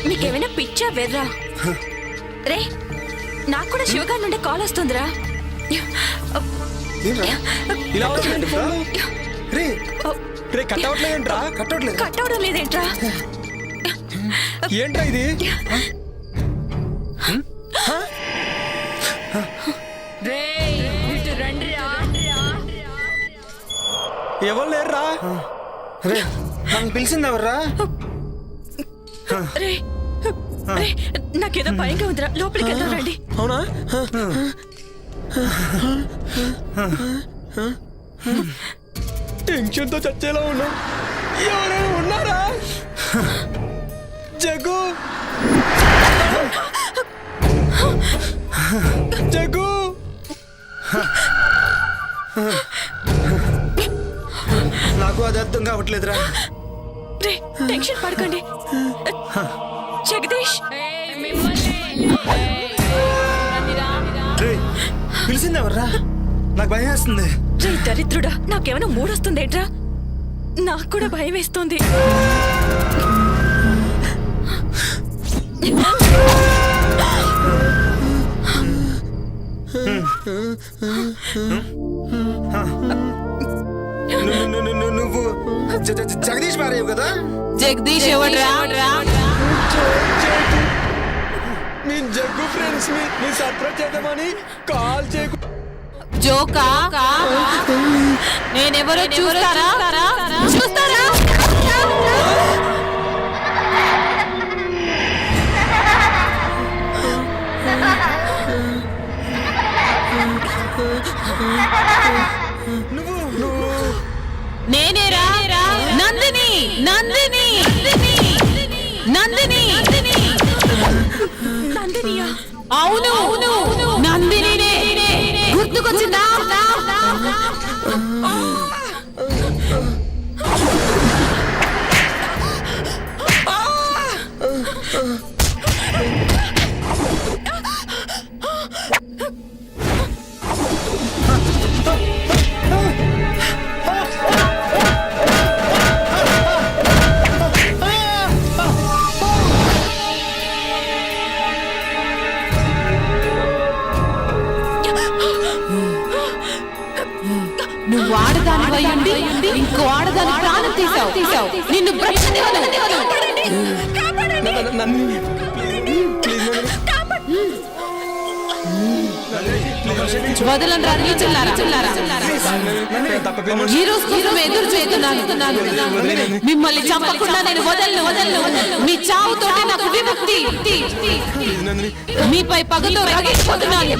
నీకేమైనా పిచ్చా వెర్రా? రే నాకు కూడా శివగారి నుండి కాల్ వస్తుందిరా. ఇలా వచ్చిందండి ఫోన్. రే కట్ అవట్లేదేంట్రా? కట్ అవడం లేదేంట్రా? ఏంట్రా ఇది? ఎవరు లేరురా? నన్ను పిలిచింది ఎవర్రా? రే నాకేదో భయంగా ఉందిరా, లోపలికి వెళ్దాం రండి. అవునా? టెన్షన్తో చచ్చేలా ఉన్నా. ఎవరైనా ఉన్నారా? జగ్గు జగ్గు. నాకు అది అర్థం కావట్లేదురా. రే టెన్షన్ పడకండి. జగదీష్ పిలిచింది ఎవర్రా? నాకు భయం వేస్తుంది. రే దరిద్రుడా, నాకేమైనా మూడొస్తుందేంట్రా? నాకు కూడా భయం వేస్తుంది. నువ్వు జగదీష్ భార్యవు కదా? జగదీష్ ఎవడ్రా? మీ జగ్గు ఫ్రెండ్స్ మీ సర్ప్రైజ్ చేద్దామని కాల్ చేయకు. జోకా? నేనెవరో చూస్తారా? చూస్తారా? నేనేరా నందిని. నందిని నందిని నందినియా? అవును నందినినే. గుర్తుకొచ్చిందా? నువ్వు ఆడదాని ఉండి ఇంకో ఆడదాని ప్రాణం తీసావు. నిన్ను వదలని రా చిల్లారా. ఈ రోజు కోసం ఎదురు చేస్తున్నాను. మిమ్మల్ని చంపకుండా నేను వదలను. మీ చావుతోటి నాకు విముక్తి. మీపై పగతో రగిలిపోతున్నాను.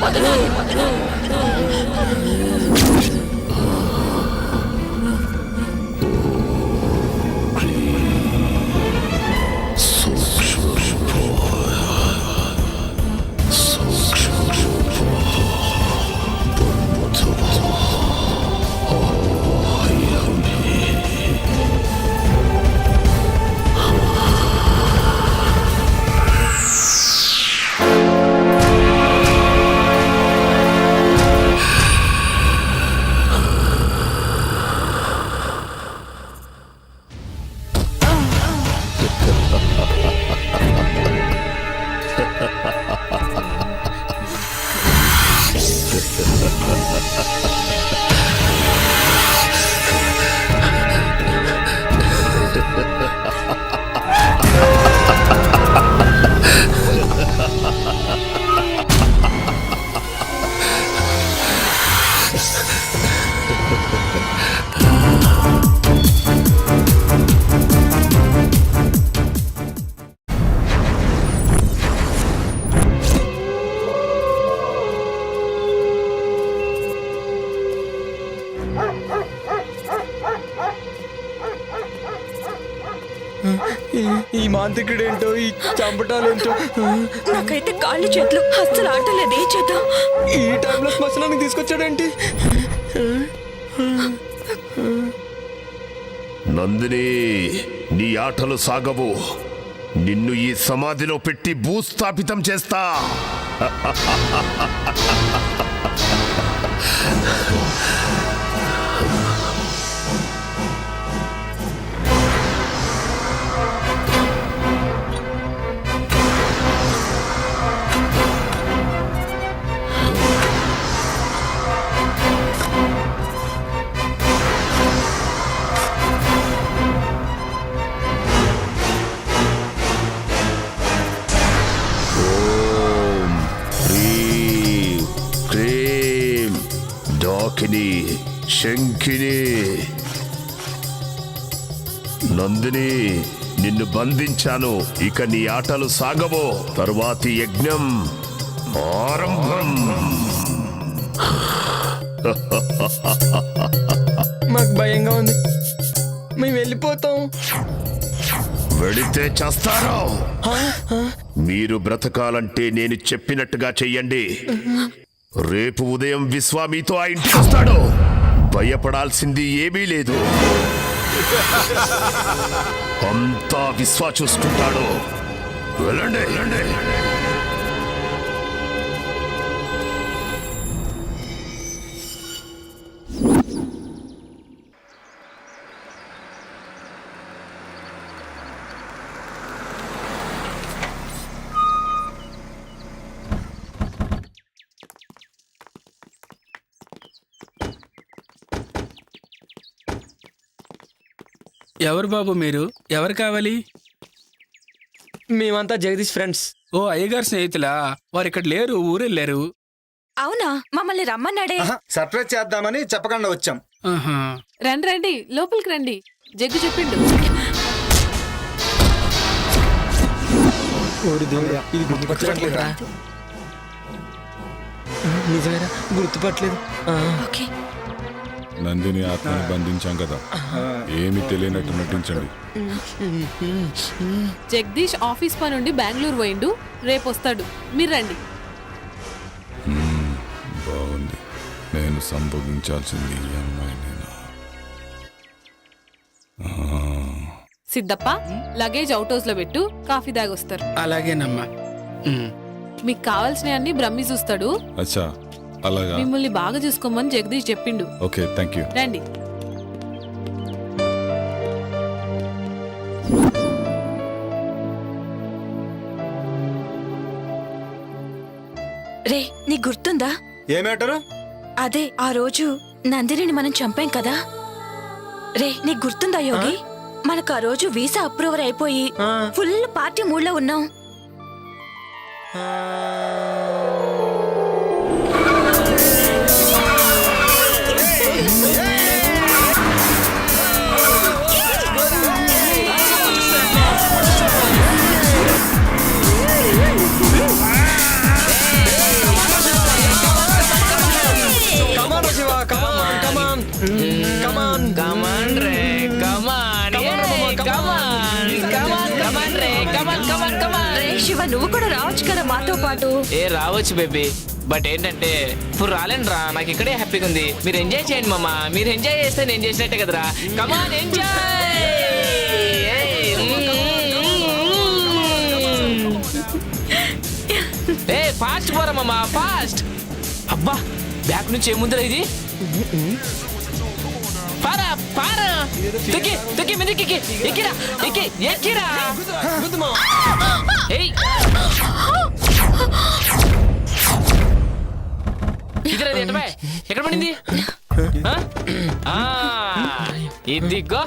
ఈ మాంత్రికుడేంటో, ఈ చంపటాలేంటో. నాకైతే కాళ్ళు చేతులు అస్సలు ఆటలేదు. ఏం చేద్దాం? ఈ టైంలో శ్మశానానికి తీసుకొచ్చాడేంటి? నందిని, నీ ఆటలు సాగవు. నిన్ను ఈ సమాధిలో పెట్టి భూస్థాపితం చేస్తా. శంఖిని, నందిని, నిన్ను బంధించాను. ఇక నీ ఆటలు సాగవో. తరువాతి యజ్ఞం ఆరంభం. మాకు భయంగా ఉంది, మేము వెళ్ళిపోతాం. వెళితే చేస్తారో. మీరు బ్రతకాలంటే నేను చెప్పినట్టుగా చెయ్యండి. రేపు ఉదయం విశ్వ మీతో ఆ ఇంటికి వస్తాడు. భయపడాల్సింది ఏమీ లేదు. అంతా విశ్వ చూసుకుంటాడు. వెళ్ళండి. ఎవరు బాబు మీరు? ఎవరు కావాలి? మేమంతా జగదీష్ ఫ్రెండ్స్. ఓ అయ్యగారు స్నేహితులా? వారు ఇక్కడ లేరు, ఊరెళ్ళారు. అవునా, మమ్మల్ని రమ్మన్నాడే. సర్ప్రైజ్ చేద్దామని చెప్పకుండా వచ్చాం. రండి రండి, లోపలికి రండి. జగ్గు చెప్పిండు. ఇది గుర్తుపట్టలేదురా. నిజమేరా, గుర్తుపట్టలేదు. నందిని ఆత్మని బంధించాం కదా, ఏమి తెలియనట్టు నటించండి. జగదీష్ ఆఫీస్ పని నుండి బెంగళూరు పోయిండు, రేపు వస్తాడు. మీరు రండి. బాగుంది. నేను సంభోగించాల్సింది ఈ అమ్మాయినేనా? సిద్ధప్ప, లగేజ్ అవుట్ హౌస్ లో పెట్టు, కాఫీ దాగొస్తారు. అలాగేనమ్మా. మీకు కావాల్సినవి అన్ని బ్రహ్మి చూస్తాడు. అచ్చా, అలాగా. మిమ్మల్ని బాగా చూసుకోమని జగదీష్ చెప్పిండు. Okay, thank you. రండి. రే, నీకు గుర్తుందా? ఏ మ్యాటరు? అదే ఆ రోజు నందినిని మనం చంపాం కదా. రే, నీకు గుర్తుందా యోగి? మనకు ఆ రోజు వీసా అప్రూవర్ అయిపోయి ఫుల్ పార్టీ మూడ్ లో ఉన్నాం. శివ, నువ్వు కూడా రావచ్చు కదా మాతో పాటు. రావచ్చు బేబీ, బట్ ఏంటంటే ఇప్పుడు రాలేను రా. నాకు ఇక్కడే హ్యాపీగా ఉంది. మీరు ఎంజాయ్ చేయండి మామ. మీరు ఎంజాయ్ చేస్తే నేను చేసినట్టే కదరా. కమాన్, ఎంజాయ్. ఫాస్ట్ పోరా మామ, ఫాస్ట్. అబ్బా, బ్యాక్ నుంచి ఏముందిరా ఇది? పారా పారా, తొక్కి తొక్కి మీదకి ఎక్కిరా, ఎక్కి ఎక్కిరా. ఇదిరా, ఎక్కడ పడింది? ఇదిగో.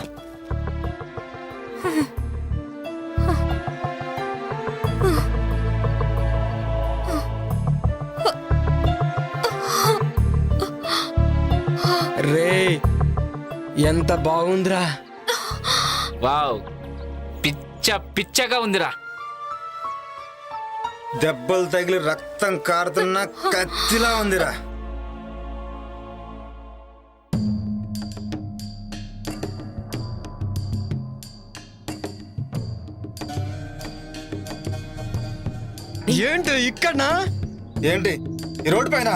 రే, ఎంత బాగుందిరా. వావ్, పిచ్చ పిచ్చగా ఉందిరా. దెబ్బలు తగిలి రక్తం కారుతున్న కత్తిలా ఉందిరా. ఏంటి ఇక్కడనా? ఏంటి ఈ రోడ్డు పైన?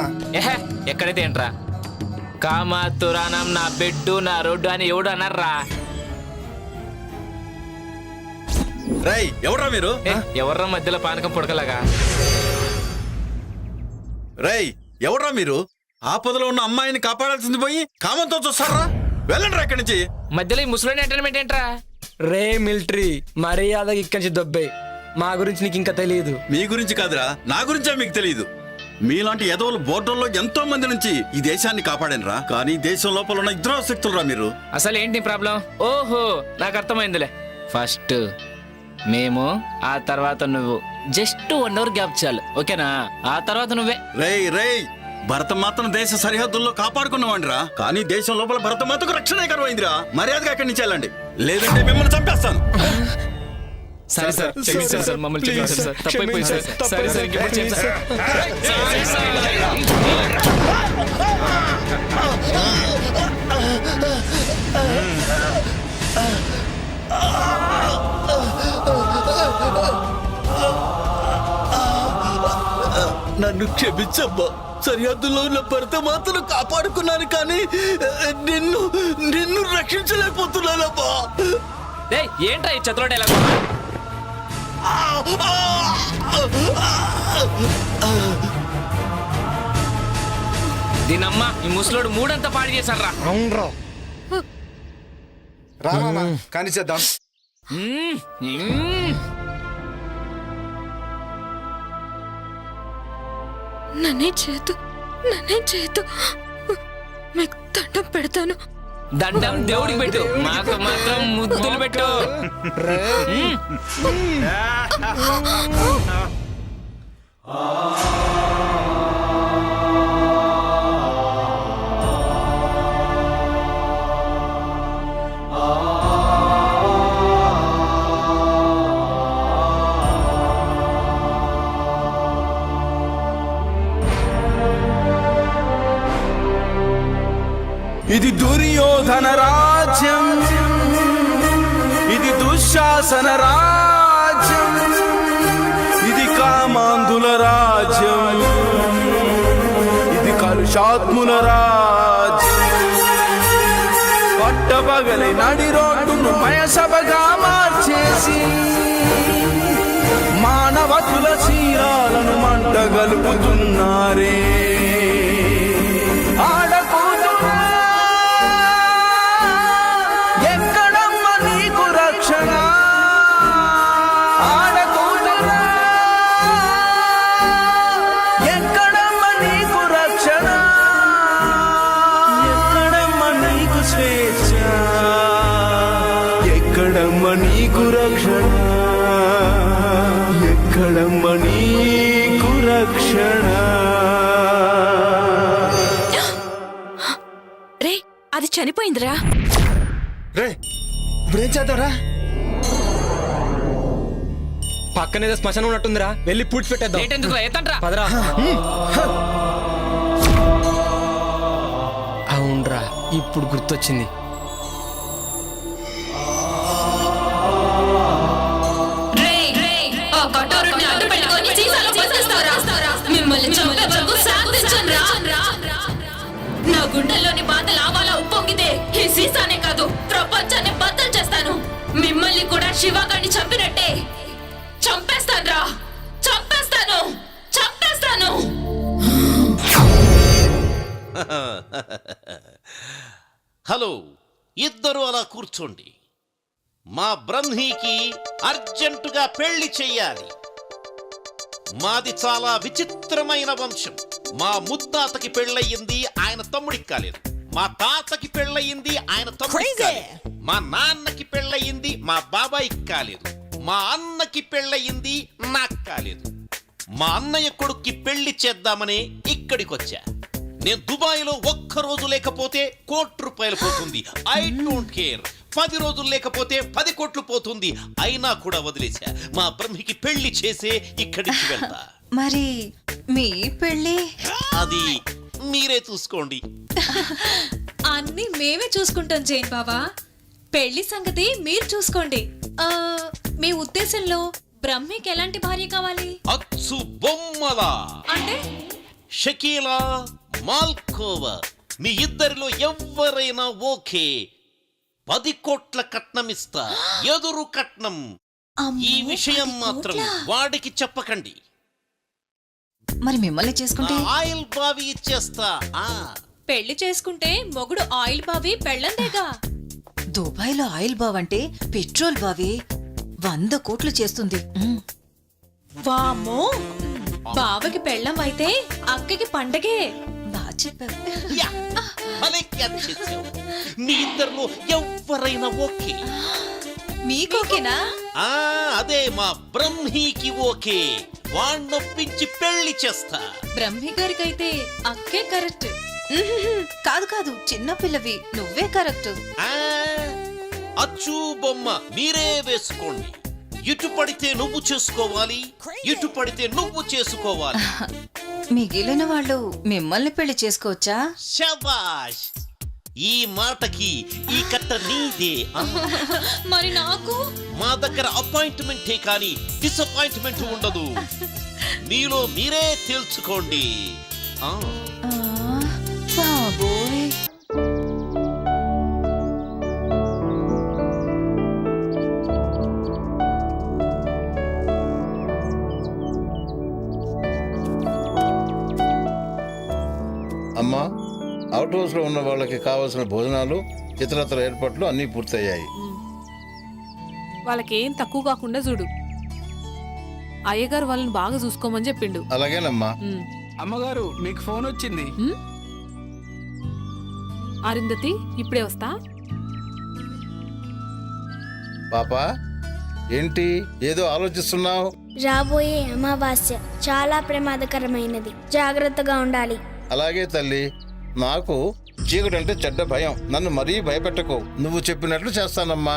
ఎక్కడైతే ఏంట్రా, కామాతురానం నా బెడ్డు నా రోడ్డు అని ఎవడు అన్నారా? రై, ఎవడ్రా మీరు? ఎవర్రా మధ్యలో పానకం పుడకలాగా? రై, ఎవడ్రా మీరు? ఆపదలో ఉన్న అమ్మాయిని కాపాడాల్సింది పోయి కామంతో చూస్తారా? వెళ్ళండి ఇక్కడి నుంచి. మధ్యలో ఈ ముసలోని ఎంటర్టైన్మెంట్ ఏంట్రా? రే మిలిటరీ, మర్యాదగా ఇక్కడి నుంచి దొబ్బే. మా గురించి నీకు ఇంకా తెలియదు. మీ గురించి కాదురా, నా గురించే మీకు తెలియదు. మీలాంటి ఎదవలు బోర్డర్లో ఎంతో మంది నుంచి ఈ దేశాన్ని కాపాడనరా. కానీ దేశం లోపల ఉన్న ఇద్దరు శక్తులరా మీరు. అసలు ఏంటి ప్రాబ్లం? ఓహో, నాకు అర్థమైందిలే. ఫస్ట్ మేము, ఆ తర్వాత నువ్వు. జస్ట్ 1 అవర్ గ్యాప్ చాలు, ఓకేనా? ఆ తర్వాత నువ్వే. రేయ్ రేయ్, భరతమాతను దేశ సరిహద్దుల్లో కాపాడుకున్నావండిరా. కానీ దేశం లోపల భరతమాతకు రక్షణ కరువైందిరా. మర్యాదగా అక్కడి నుంచి వెళ్ళండి, లేదంటే మిమ్మల్ని చంపేస్తాను. సరే సార్, క్షమించండి సార్, మమ్మల్ని క్షమించండి సార్, తప్పైపోయింది సార్. సరే సార్, ఇంకెప్పుడు చేయండి సార్. నన్ను క్షమించమ్మా. సరిహద్దులో ఉన్న భరతమాతను కాపాడుకున్నాను, కానీ నిన్ను నిన్ను రక్షించలేకపోతున్నానమ్మా. ఏంట్రా ఈ చతురోడు ఎలా? దీనమ్మా, ఈ ముసలోడు మూడంతా పాడు చేశారా? అవునరా, రామా కానీ చేద్దాం. నన్నే చేతు మీకు దండం పెడతాను. దండం దేవుడికి పెట్టు, మాకు మాత్రం ముద్దులు పెట్టు. ఇది దుర్యోధన రాజ్యం, ఇది దుశ్శాసన రాజ్యం, ఇది కామాంధుల రాజ్యం, ఇది కలుషాత్ముల రాజ్యం. పట్టపగలి నడి రోడ్డును మయసభగా మార్చేసి మానవతుల చీరాలను మంటగలుపుతున్నారే. ఎక్కడమ్మ నీకు రక్షణ, ఎక్కడమ్మ నీకు రక్షణ. రే అది చనిపోయిందిరా. రే ఇప్పుడేం చేద్దాంరా? పక్కనేదో శ్మశానం ఉన్నట్టుందిరా, వెళ్ళి పూడ్చి పెట్టేద్దాం. పదరా. అవునరా, ఇప్పుడు గుర్తొచ్చింది. నా గుండెల్లోని బాధ లావాలా ఉప్పొంగితే ఈ సీసానే కాదు ప్రపంచాన్ని బద్దలు చేస్తాను. మిమ్మల్ని కూడా శివగాడిని చంపినట్టే చంపేస్తాను, చంపేస్తాను, చంపేస్తాను. హలో, ఇద్దరు అలా కూర్చోండి. మా బ్రహ్మీకి అర్జెంటుగా పెళ్లి చెయ్యాలి. మాది చాలా విచిత్రమైన వంశం. మా ముత్తాతకి పెళ్ళయింది, ఆయన తమ్ముడికి కాలేదు. మా తాతకి పెళ్ళయింది, ఆయన తమ్ముడికి కాలేదు. మా నాన్నకి పెళ్ళయింది, మా బాబాయికి కాలేదు. మా అన్నకి పెళ్ళయింది, నాకు కాలేదు. మా అన్నయ్య కొడుక్కి పెళ్లి చేద్దామని ఇక్కడికొచ్చా. నేను దుబాయ్లో ఒక్కరోజు లేకపోతే ₹1,00,00,000 పోతుంది. I don't care. 10 రోజులు లేకపోతే 10 కోట్లు పోతుంది. అయినా కూడా వదిలేశా. మా బ్రహ్మికి పెళ్లి చేసే ఇక్కడికి వెళ్తా. మరి మీ పెళ్ళి అది మీరే చూసుకోండి. అన్ని మేమే చూసుకుంటాం జైన్ బాబా. పెళ్లి సంగతి మీరు చూసుకోండి. మీ ఉద్దేశంలో బ్రహ్మికి ఎలాంటి భార్య కావాలి? అచ్చు బొమ్మలా అంటే షకీలా, మాల్కోవా, మీ ఇద్దరిలో ఎవరైనా ఓకే. 10 కోట్ల కట్నమిస్తా, ఎదురు కట్నం. ఈ విషయం మాత్రం వాడికి చెప్పకండి. మరి మిమ్మల్ని చేసుకుంటే ఆయిల్ బావి ఇచ్చేస్తా. పెళ్లి చేసుకుంటే మొగుడు ఆయిల్ బావి పెళ్ళందేగా. దుబాయ్లో ఆయిల్ బావ్ అంటే పెట్రోల్ బావి 100 కోట్లు చేస్తుంది. వామ్మో, బావకి పెళ్ళం అయితే అక్కకి పండగే. బాగా చెప్పావు. మీ ఇద్దరిలో ఎవరైనా ఓకే. మీకోకేనా? అదే మా బ్రహ్మీకి ఓకే. వాణ్ణొప్పించి పెళ్లి చేస్తా. బ్రహ్మి గారికైతే అక్కే కరెక్ట్. కాదు కాదు, చిన్న పిల్లవి, నువ్వే కరెక్ట్. అచ్చు బొమ్మ మీరే వేసుకోండి. ఇటు పడితే నువ్వు చేసుకోవాలి, ఇటు పడితే నువ్వు చేసుకోవాలి. మిగిలిన వాళ్ళు మిమ్మల్ని పెళ్లి చేసుకోవచ్చా? శబాష్, ఈ మాటకి ఈ కట్ట నీదే. మరి నాకు మా దగ్గర అపాయింట్మెంటే కానీ డిసప్పాయింట్మెంట్ ఉండదు. మీలో మీరే తేల్చుకోండి. బాబోయ్, అమ్మా, అవుట్ హౌస్ లో ఉన్న వాళ్ళకి కావాల్సిన భోజనాలు, ఇతరత్ర ఏర్పాట్లు అన్నీ పూర్తయ్యాయి. వాళ్ళకేం తక్కువ కాకుండా చూడు. అయ్యగారు వాళ్ళని బాగా చూసుకోమని చెప్పిండు. అలాగేనమ్మా. అమ్మగారు, మీకు ఫోన్ వచ్చింది. అరుంధతి ఇప్పుడే వస్తా. పాపా ఏంటి ఏదో ఆలోచిస్తున్నావు? రాబోయే అమావాస్య చాలా ప్రమాదకరమైనది, జాగ్రత్తగా ఉండాలి. అలాగే తల్లి, నాకు చీకటంటే చెడ్డ భయం. నన్ను మరీ భయపెట్టకు. నువ్వు చెప్పినట్లు చేస్తానమ్మా.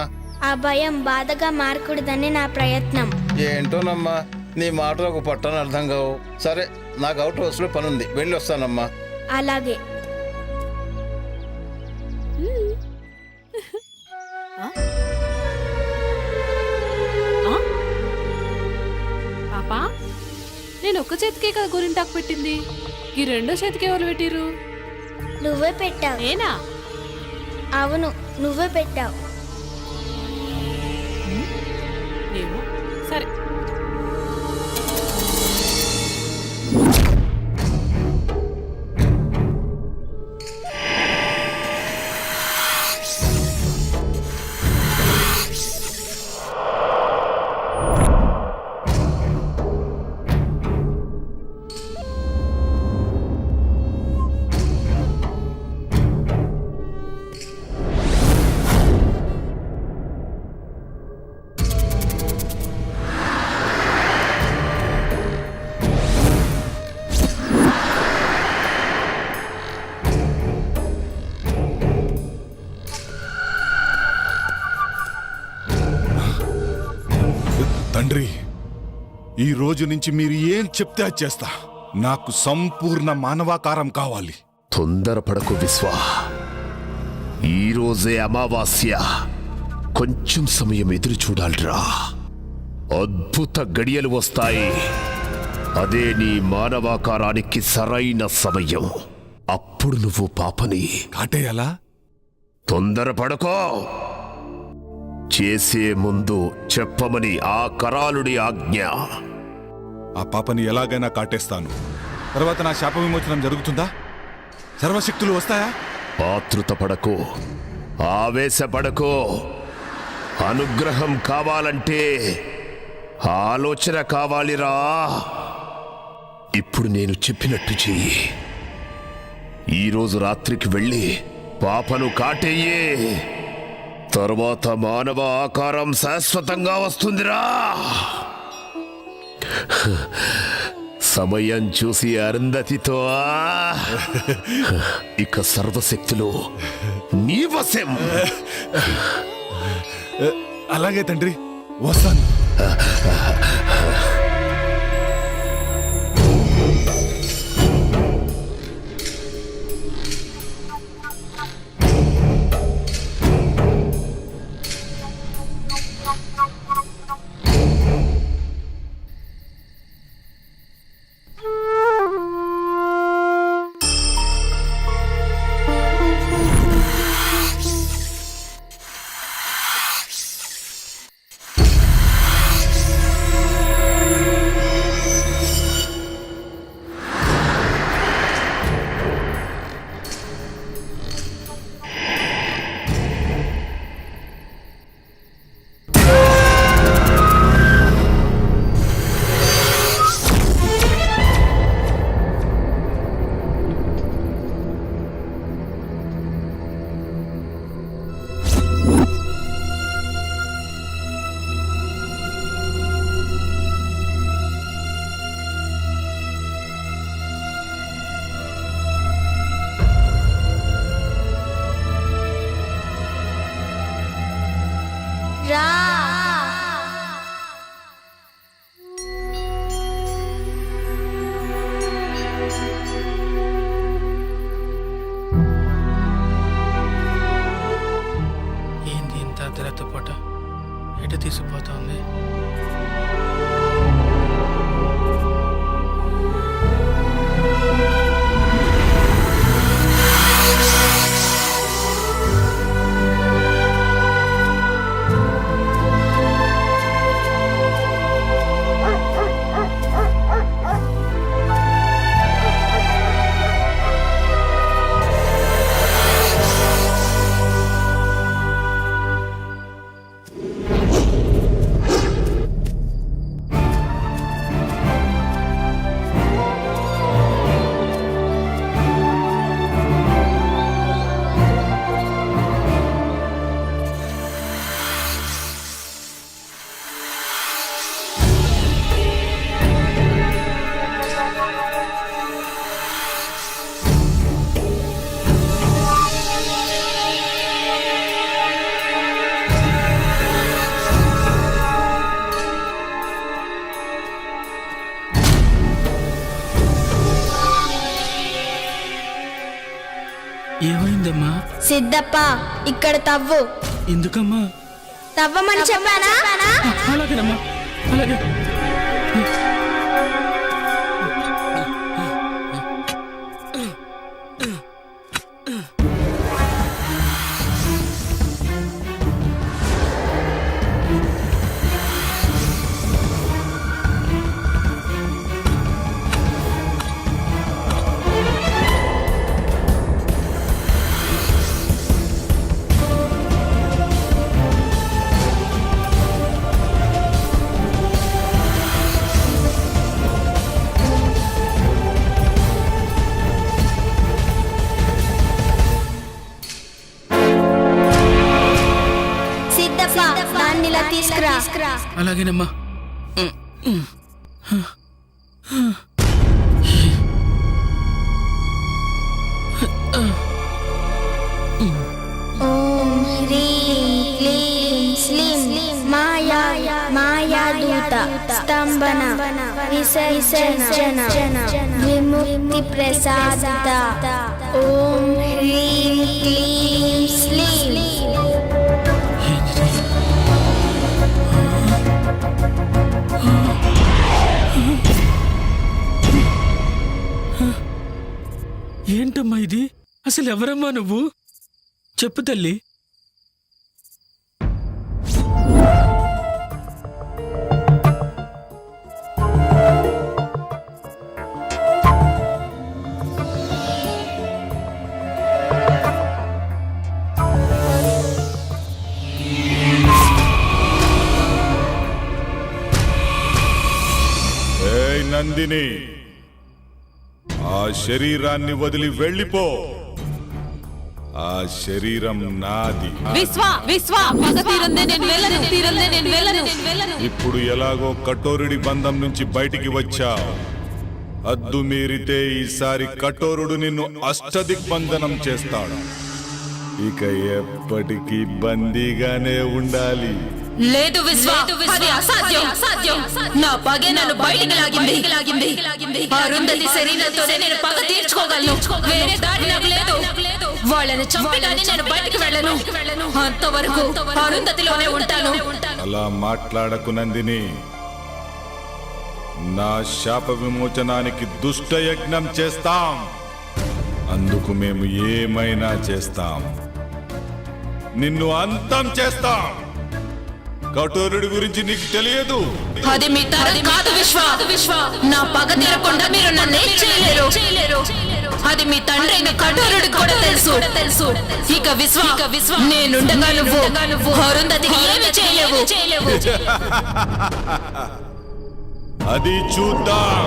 ఆ భయం బాధగా మారకూడదని నా ప్రయత్నం. ఏంటోనమ్మా, నీ మాటలు ఒక పట్టని అర్థం కావు. సరే, నాకు అవుట్ హౌస్లో పనుంది, వెళ్ళి వస్తానమ్మా. అలాగే. పాపా, నేను ఒక్క చేతికే కదా గోరింటాకు పెట్టింది, ఈ రెండో చేతికి ఎవరు పెట్టిరు? నువ్వే పెట్టావు. నేనా? అవును, నువ్వే పెట్టావు. ఏమో, సరే. తండ్రి, ఈ రోజు నుంచి మీరు ఏం చెప్తే అది చేస్తా. నాకు సంపూర్ణ మానవాకారం కావాలి. తొందరపడకు విశ్వా, ఈరోజే అమావాస్య. కొంచెం సమయం ఎదురు చూడాలిరా. అద్భుత గడియలు వస్తాయి. అదే నీ మానవాకారానికి సరైన సమయం. అప్పుడు నువ్వు పాపని కాటేయాలా? తొందరపడకో. చేసే ముందు చెప్పమని ఆ కరాలుడి ఆజ్ఞ. ఆ పాపని ఎలాగైనా కాటేస్తాను. తర్వాత నా శాప విమోచనం జరుగుతుందా? సర్వశక్తులు వస్తాయా? ఆతృత పడకో, ఆవేశపడకో. అనుగ్రహం కావాలంటే ఆలోచన కావాలిరా. ఇప్పుడు నేను చెప్పినట్టు చెయ్యి. ఈరోజు రాత్రికి వెళ్ళి పాపను కాటేయే. తరువాత మానవ ఆకారం శాశ్వతంగా వస్తుందిరా. సమయం చూసి అరుంధతితో ఇక సర్వశక్తులు నీ వశం. అలాగే తండ్రి, వస్తాను. ఏంది ఇంత అర్ధరాత్రి పూట ఎటు తీసుకుపోతుంది? సిద్ధప్ప ఇక్కడ తవ్వు. ఎందుకమ్మా? తవ్వమని చెప్పానా? అలాగేనమ్మా, అలాగే. దాన్ని ఇలా తీసుకురా. అలాగేనమ్మా. ఓం హ్రీం క్లీం శ్లీం మాయాదూత స్తంభన విసర్జన విముక్తి ప్రసాద. ఓం హ్రీం క్లీం శ్లీం. ఏంటమ్మా ఇది? అసలు ఎవరమ్మా నువ్వు? చెప్పు తల్లి. ఏయ్ నందిని, ఆ శరీరాన్ని వదిలి వెళ్ళిపో. ఆ శరీరం నాది. ఇప్పుడు ఎలాగో కఠోరుడి బంధం నుంచి బయటికి వచ్చావు. హద్దు మీరితే ఈసారి కఠోరుడు నిన్ను అష్టదిగ్బంధనం చేస్తాడు. ఇక ఎప్పటికీ బందీగానే ఉండాలి. లేదు విశ్వా, అది అసాధ్యం. నా పగే నన్ను బయటికి లాగింది. అరుంధతి శరీరంతోనే నేను పగ తీర్చుకోగలను. వేరే దారి నాకు లేదు. వాళ్ళని చంపి కానీ నేను బయటికి వెళ్ళను. అంతవరకు అరుంధతిలోనే ఉంటాను. అలా మాట్లాడకు నందిని. నా శాప విమోచనానికి దుష్ట యజ్ఞం చేస్తాం. అందుకు మేము ఏమైనా చేస్తాం. నిన్ను అంతం చేస్తాం. కఠోరుడి గురించి నీకు తెలియదు. అది మీ తరం కాదు విశ్వ. నా పగ తీరకుండా మీరు నన్ను ఏం చేయలేరు. అది మీ తండ్రి అయిన కఠోరుడికి కూడా తెలుసు. ఇక విశ్వ నేనుండగా నువ్వు అరుంధతికి ఏమి చేయలేవు. అది చూద్దాం.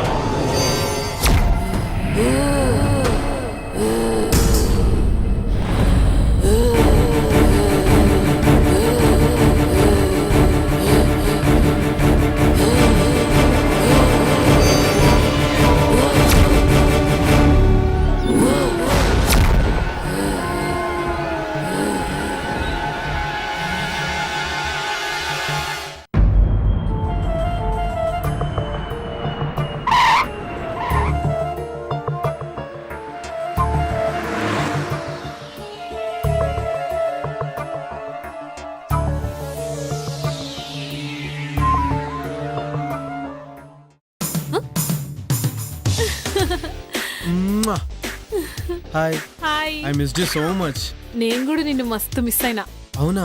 Hi. Hi. I missed you so much. నేను కూడా నిన్ను మస్తు మిస్ అయినా. అవునా?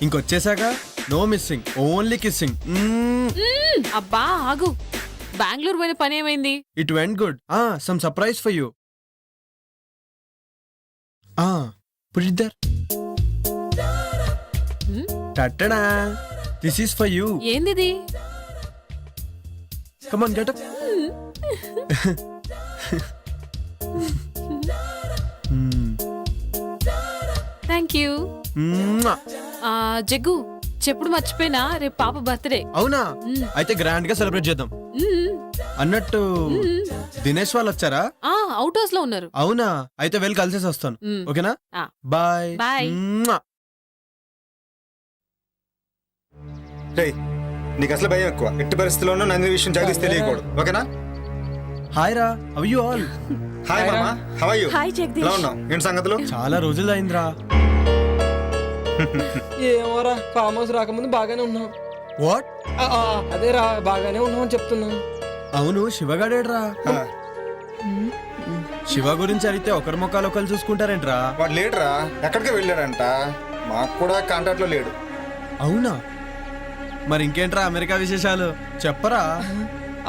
ఇంకొచ్చేసాక నో మిస్సింగ్, ఓన్లీ కిస్సింగ్. అబ్బా ఆగు. బెంగళూరు పోయిన పని ఏమైంది? It went good. Some surprise for you. Put it there. Tada, this is for you. ఏందిది? Come on, get up. Thank you. Jaggu చెప్పుడు మర్చిపోయినా, రేపు పాప బర్త్డే. అవునా? అయితే గ్రాండ్ గా సెలబ్రేట్ చేద్దాం. అన్నట్టు దినేష్ వాళ్ళు వచ్చారా? అవుట్ హౌస్ లో ఉన్నారు. అవునా? అయితే వెళ్ళి కలిసేసి వస్తాను. ఓకేనా? బాయ్. బాయ్. నీకు అసలు భయం ఎక్కువ. ఎట్టి పరిస్థితుల్లోనూ నంది విషయం జగదీష్ తెలియకూడదు. ఓకేనా? హాయ్ రా, హౌ యు ఆల్? హాయ్ మామా, how are you? Hi Jagadish. ఎలా ఉన్నావు? ఏంటి సంగతులు? చాలా రోజులు అయిందిరా. ఏమోరా ఫామ్ హౌస్ రాకముందు బాగానే ఉన్నాం. వాట్? అదేరా బాగానే ఉన్నాం అని చెప్తున్నాం. అవును, శివగాడేడ్రా? శివ గురించి అడిగితే ఒకరి ముఖాలు ఒకరు చూసుకుంటారేంట్రా? వాడు లేడురా, ఎక్కడికి వెళ్ళాడంట. మాకు కూడా కాంటాక్ట్ లో లేడు. అవునా? మరి ఇంకేంట్రా అమెరికా విశేషాలు చెప్పరా?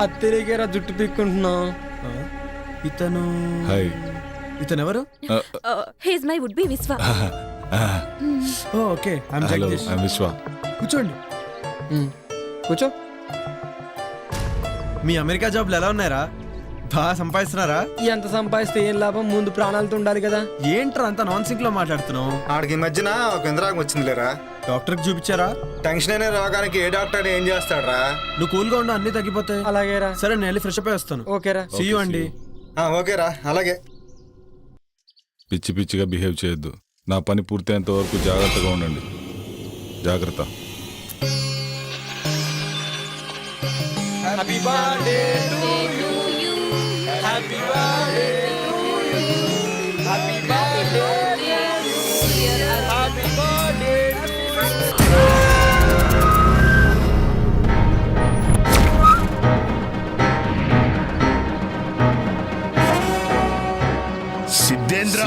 అత్తరికేరా జుట్టు పీక్కుంటున్నాం. ఇతను హాయ్. ఇతను ఎవరు? హీస్ మై వుడ్ బి విశ్వ. Okay, I'm hello, Jagadish. I'm విశ్వ. కూర్చోండి. కూర్చో. మీ అమెరికా జాబ్లు ఎలా ఉన్నాయరా? బాగా సంపాదిస్తున్నారా? ఎంత సంపాదిస్తే ఏం లాభం, ముందు ప్రాణాలతో ఉండాలి కదా. ఏంట్రా అంత నాన్ సింక్ లో మాట్లాడుతున్నావు? ఆడికి ఈ మధ్యన ఒక ఇంద్రాగం వచ్చింది లేరా. డాక్టర్కి చూపించారా? టెన్షన్ అనే రోగానికి ఏ డాక్టర్ ఏం చేస్తాడరా? నువ్వు కూల్గా ఉండు, అన్ని తగ్గిపోతాయి. అలాగేరా. సరే, నేను వెళ్ళి ఫ్రెష్ అప్ అయి వస్తాను. ఓకేరా. సీ యూ అండి. ఓకేరా, అలాగే. పిచ్చి పిచ్చిగా బిహేవ్ చేయొద్దు. నా పని పూర్తయ్యేంత వరకు జాగ్రత్తగా ఉండండి. జాగ్రత్త. Happy birthday to you. Happy birthday to you. Happy birthday dear. Happy birthday Siddhendra.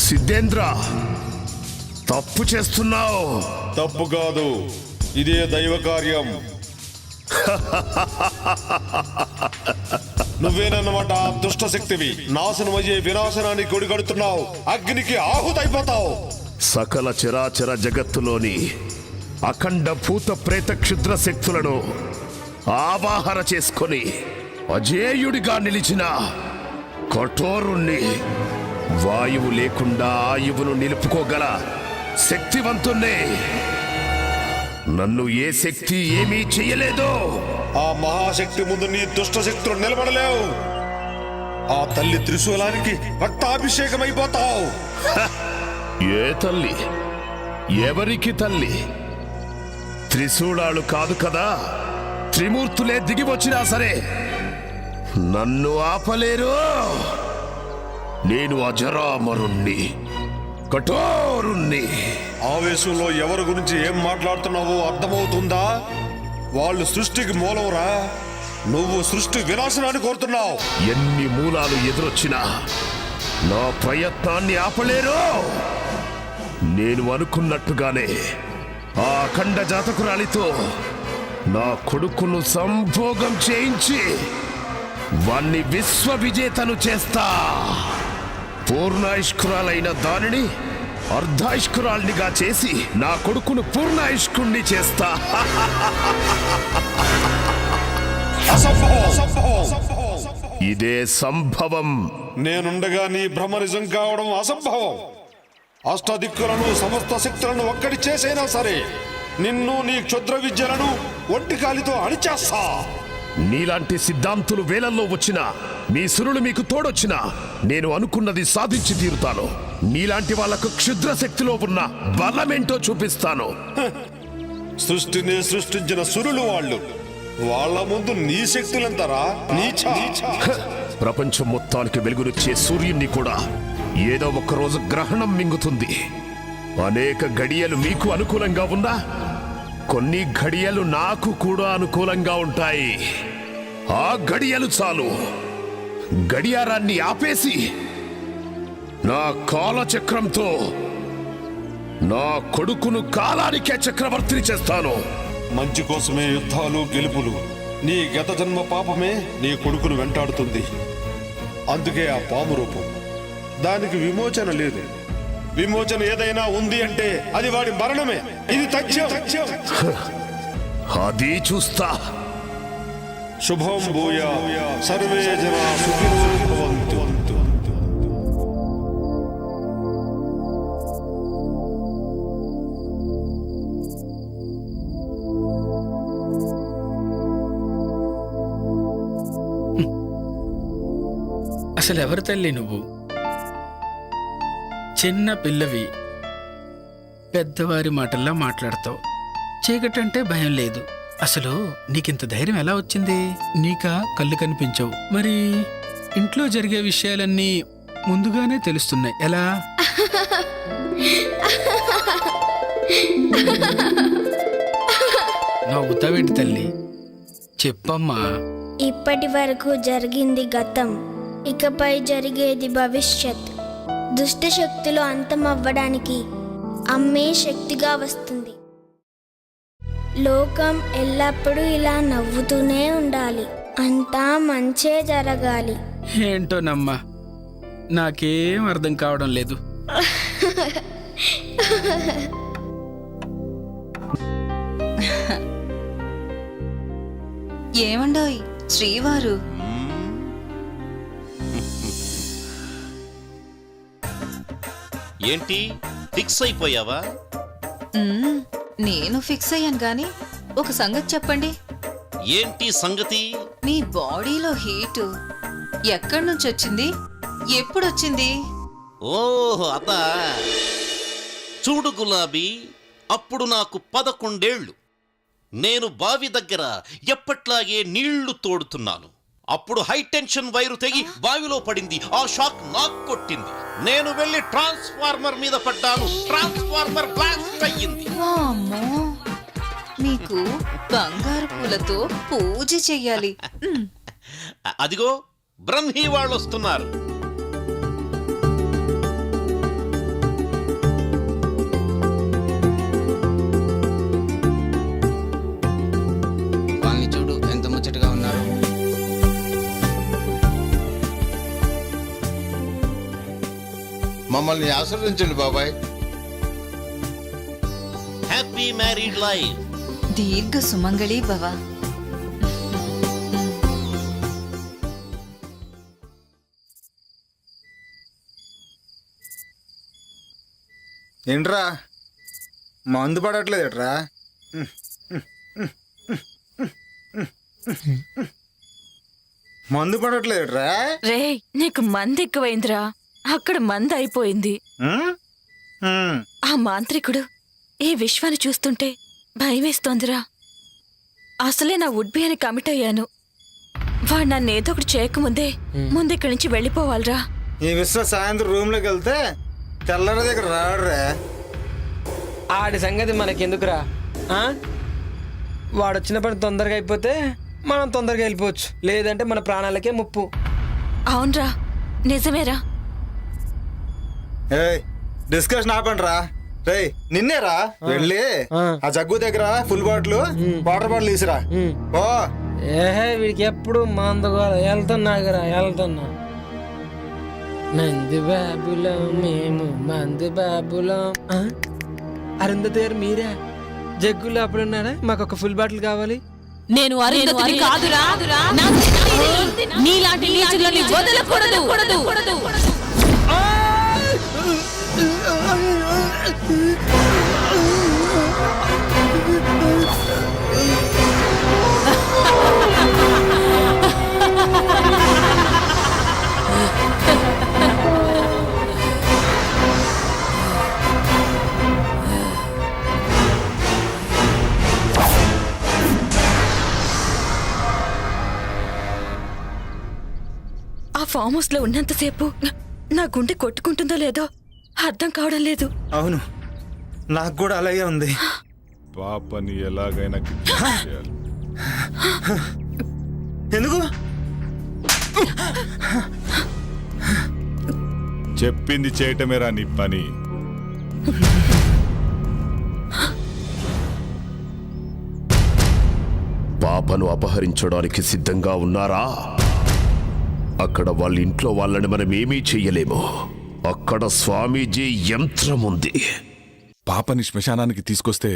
Siddhendra, తప్పు చేస్తున్నావు. తప్పు కాదు, ఇదే దైవ కార్యం. నువ్వేనన్నమాట ఆ దుష్ట శక్తివి. నాశనమయ్యే వినాశనానికి కొడిగడుతున్నావు. అగ్నికి ఆహుతైపోతావు. సకల చరాచర జగత్తులోని అఖండ భూత ప్రేత క్షుద్ర శక్తులను ఆవాహన చేసుకొని అజేయుడిగా నిలిచిన కఠోరుణ్ణి, వాయువు లేకుండా ఆయువును నిలుపుకోగల శక్తివంతుణ్ణి. నన్ను ఏ శక్తి ఏమీ చెయ్యలేదో. ఆ మహాశక్తి ముందు నీ దుష్ట శక్తులు నిలబడలేవు. ఆ తల్లి త్రిశూలానికి రక్తాభిషేకమైపోతావు. ఏ తల్లి? ఎవరికి తల్లి? త్రిశూలాలు కాదు కదా, త్రిమూర్తులే దిగి వచ్చినా సరే నన్ను ఆపలేరు. నేను అజరామరుణ్ణి, కఠోరుణ్ణి. ఆవేశంలో ఎవరి గురించి ఏం మాట్లాడుతున్నావో అర్థమవుతుందా? వాళ్ళు సృష్టికి మూలంరా. నువ్వు సృష్టి వినాశనాన్ని కోరుతున్నావు. ఎన్ని మూలాలు ఎదురొచ్చినా నా ప్రయత్నాన్ని ఆపలేరు. నేను అనుకున్నట్టుగానే ఆ అఖండ జాతకురాలితో నా కొడుకును సంభోగం చేయించి వాణ్ణి విశ్వ విజేతను చేస్తా. పూర్ణాయుష్కురాలైన దానిని అర్ధాయుష్కురాల్నిగా చేసి నా కొడుకును పూర్ణాయుష్కుణ్ణి చేస్తా. ఇదే సంభవం. నేనుండగా నీ భ్రమ నిజం కావడం అసంభవం. అష్టదిక్కులను సమస్త శక్తులను ఒక్కడి చేసైనా సరే నిన్ను నీ క్షుద్ర విద్యలను ఒంటికాలితో అణిచేస్తా. నీలాంటి సిద్ధాంతులు వేలల్లో వచ్చినా, మీ సురులు మీకు తోడొచ్చినా నేను అనుకున్నది సాధించి తీరుతాను. నీలాంటి వాళ్లకు క్షుద్ర శక్తిలో ఉన్న బలమేంటో చూపిస్తాను. సృష్టిని సృష్టించిన సురులు వాళ్ళు. వాళ్ళ ముందు నీ శక్తులంతరా నీచా. ప్రపంచం మొత్తానికి వెలుగునిచ్చే సూర్యుణ్ణి కూడా ఏదో ఒక రోజు గ్రహణం మింగుతుంది. అనేక గడియలు మీకు అనుకూలంగా ఉన్నా కొన్ని గడియలు నాకు కూడా అనుకూలంగా ఉంటాయి. ఆ గడియలు చాలు. గడియారాన్ని ఆపేసి నా కాలచక్రంతో నా కొడుకును కాలానికే చక్రవర్తిని చేస్తాను. మంచి కోసమే యుద్ధాలు గెలుపులు. నీ గత జన్మ పాపమే నీ కొడుకును వెంటాడుతుంది. అందుకే ఆ పాము రూపం. దానికి విమోచన లేదు. విమోచన ఏదైనా ఉంది అంటే అది వాడి మరణమే. ఇది తథ్యం. అది చూస్తా. శుభం భూయా సర్వే జనా సుఖినో భవంతు. అసలు ఎవరు తల్లి నువ్వు? చిన్న పిల్లవి పెద్దవారి మాటల్లా మాట్లాడతావు. చీకటంటే భయం లేదు. అసలు నీకింత ధైర్యం ఎలా వచ్చింది? నీకా కళ్ళు కనిపించవు, మరి ఇంట్లో జరిగే విషయాలన్నీ ముందుగానే తెలుస్తున్నాయి. ఎలా? నవ్వుతావేంటి తల్లి? చెప్పమ్మా. ఇప్పటి వరకు జరిగింది గతం, ఇకపై జరిగేది భవిష్యత్. దుష్ట శక్తులు అంతమవ్వడానికి అమ్మే శక్తిగా వస్తుంది. లోకం ఎల్లప్పుడూ ఇలా నవ్వుతూనే ఉండాలి. అంతా మంచే జరగాలి. ఏంటోనమ్మా, నాకేం అర్థం కావడం లేదు. ఏమండోయ్ శ్రీవారు? ఏంటి ఫిక్స్ అయిపోయావా? నేను ఫిక్స్ అయ్యాను గాని ఒక సంగతి చెప్పండి. ఏంటి సంగతి? మీ బాడీలో హీటు ఎక్కడి నుంచి వచ్చింది? ఎప్పుడొచ్చింది? ఓహో అదా. చూడు గులాబీ, అప్పుడు నాకు 11 ఏళ్ళు. నేను బావి దగ్గర ఎప్పట్లాగే నీళ్లు తోడుతున్నాను. అప్పుడు హై టెన్షన్ వైరు తెగి బావిలో పడింది. ఆ షాక్ నాకు కొట్టింది. నేను వెళ్ళి ట్రాన్స్ఫార్మర్ మీద పడ్డాను. ట్రాన్స్ఫార్మర్ బ్లాస్ట్ అయ్యింది. వామ్మో, మీకు బంగారు పూలతో పూజ చెయ్యాలి. అదిగో బ్రహ్మీ వాళ్ళు వస్తున్నారు. వాళ్ళని చూడు ఎంత ముచ్చటగా ఉన్నారు. మమ్మల్ని ఆశీర్వదించండి బాబాయ్. Happy married life. దీర్ఘ సుమంగళి భవ. ఏంట్రా మందు పడట్లేదట్రా? మందు పడట్లేదట్రా? రే, నీకు మంది ఎక్కువైందిరా. అక్కడ మంది అయిపోయింది. ఆ మాంత్రికుడు ఈ విశ్వాన్ని చూస్తుంటే భయమేస్తోందిరా. అసలే నా వుడ్బీ అని కమిట్ అయ్యాను. వాడు నన్ను ఏదో ఒకటి చేయకముందే ముందు ఇక్కడి నుంచి వెళ్ళిపోవాలిరా. ఈ విశ్వ సాయంత్రం రూమ్లోకి వెళ్తే తెల్లర దగ్గర రాడురా. ఆడి సంగతి మనకెందుకురా? వాడు వచ్చిన పని తొందరగా అయిపోతే మనం తొందరగా వెళ్ళిపోవచ్చు, లేదంటే మన ప్రాణాలకే ముప్పు. అవునరా, నిజమేరా. డిస్కషన్ ఆపండిరా. రే నిన్నేరా వెళ్ళి ఆ జగ్గు దగ్గర ఫుల్ బాటిల్ వాటర్ బాటిల్ తీసురా. ఓ ఏహే, వీడికి ఎప్పుడు మందుగోల. వెళ్తున్నాగరా, వెళ్తున్నా. మంది బాబులం మేము, మంది బాబులం. అరుంధతి గారు మీరా? జగ్గులో అప్పుడున్నారా? మాకు ఒక ఫుల్ బాటిల్ కావాలి. నేను అరుంధతిని కాదురా. నీలాంటి నీచులని వదలకూడదు. ఆ ఫామ్ హౌస్ లో ఉన్నంతసేపు నా గుండె కొట్టుకుంటుందో లేదో అర్థం కావడం లేదు. అవును, నాకు కూడా అలాగే ఉంది. పాపని ఎలాగైనా కిడ్నాప్ చేయాలి. ఎందుకు? చెప్పింది చేయటమేరా నీ పని. పాపను అపహరించడానికి సిద్ధంగా ఉన్నారా? అక్కడ వాళ్ళ ఇంట్లో వాళ్ళని మనం ఏమీ చెయ్యలేము. అక్కడ స్వామీజీ యంత్రం ఉంది. పాపని శ్మశానానికి తీసుకొస్తే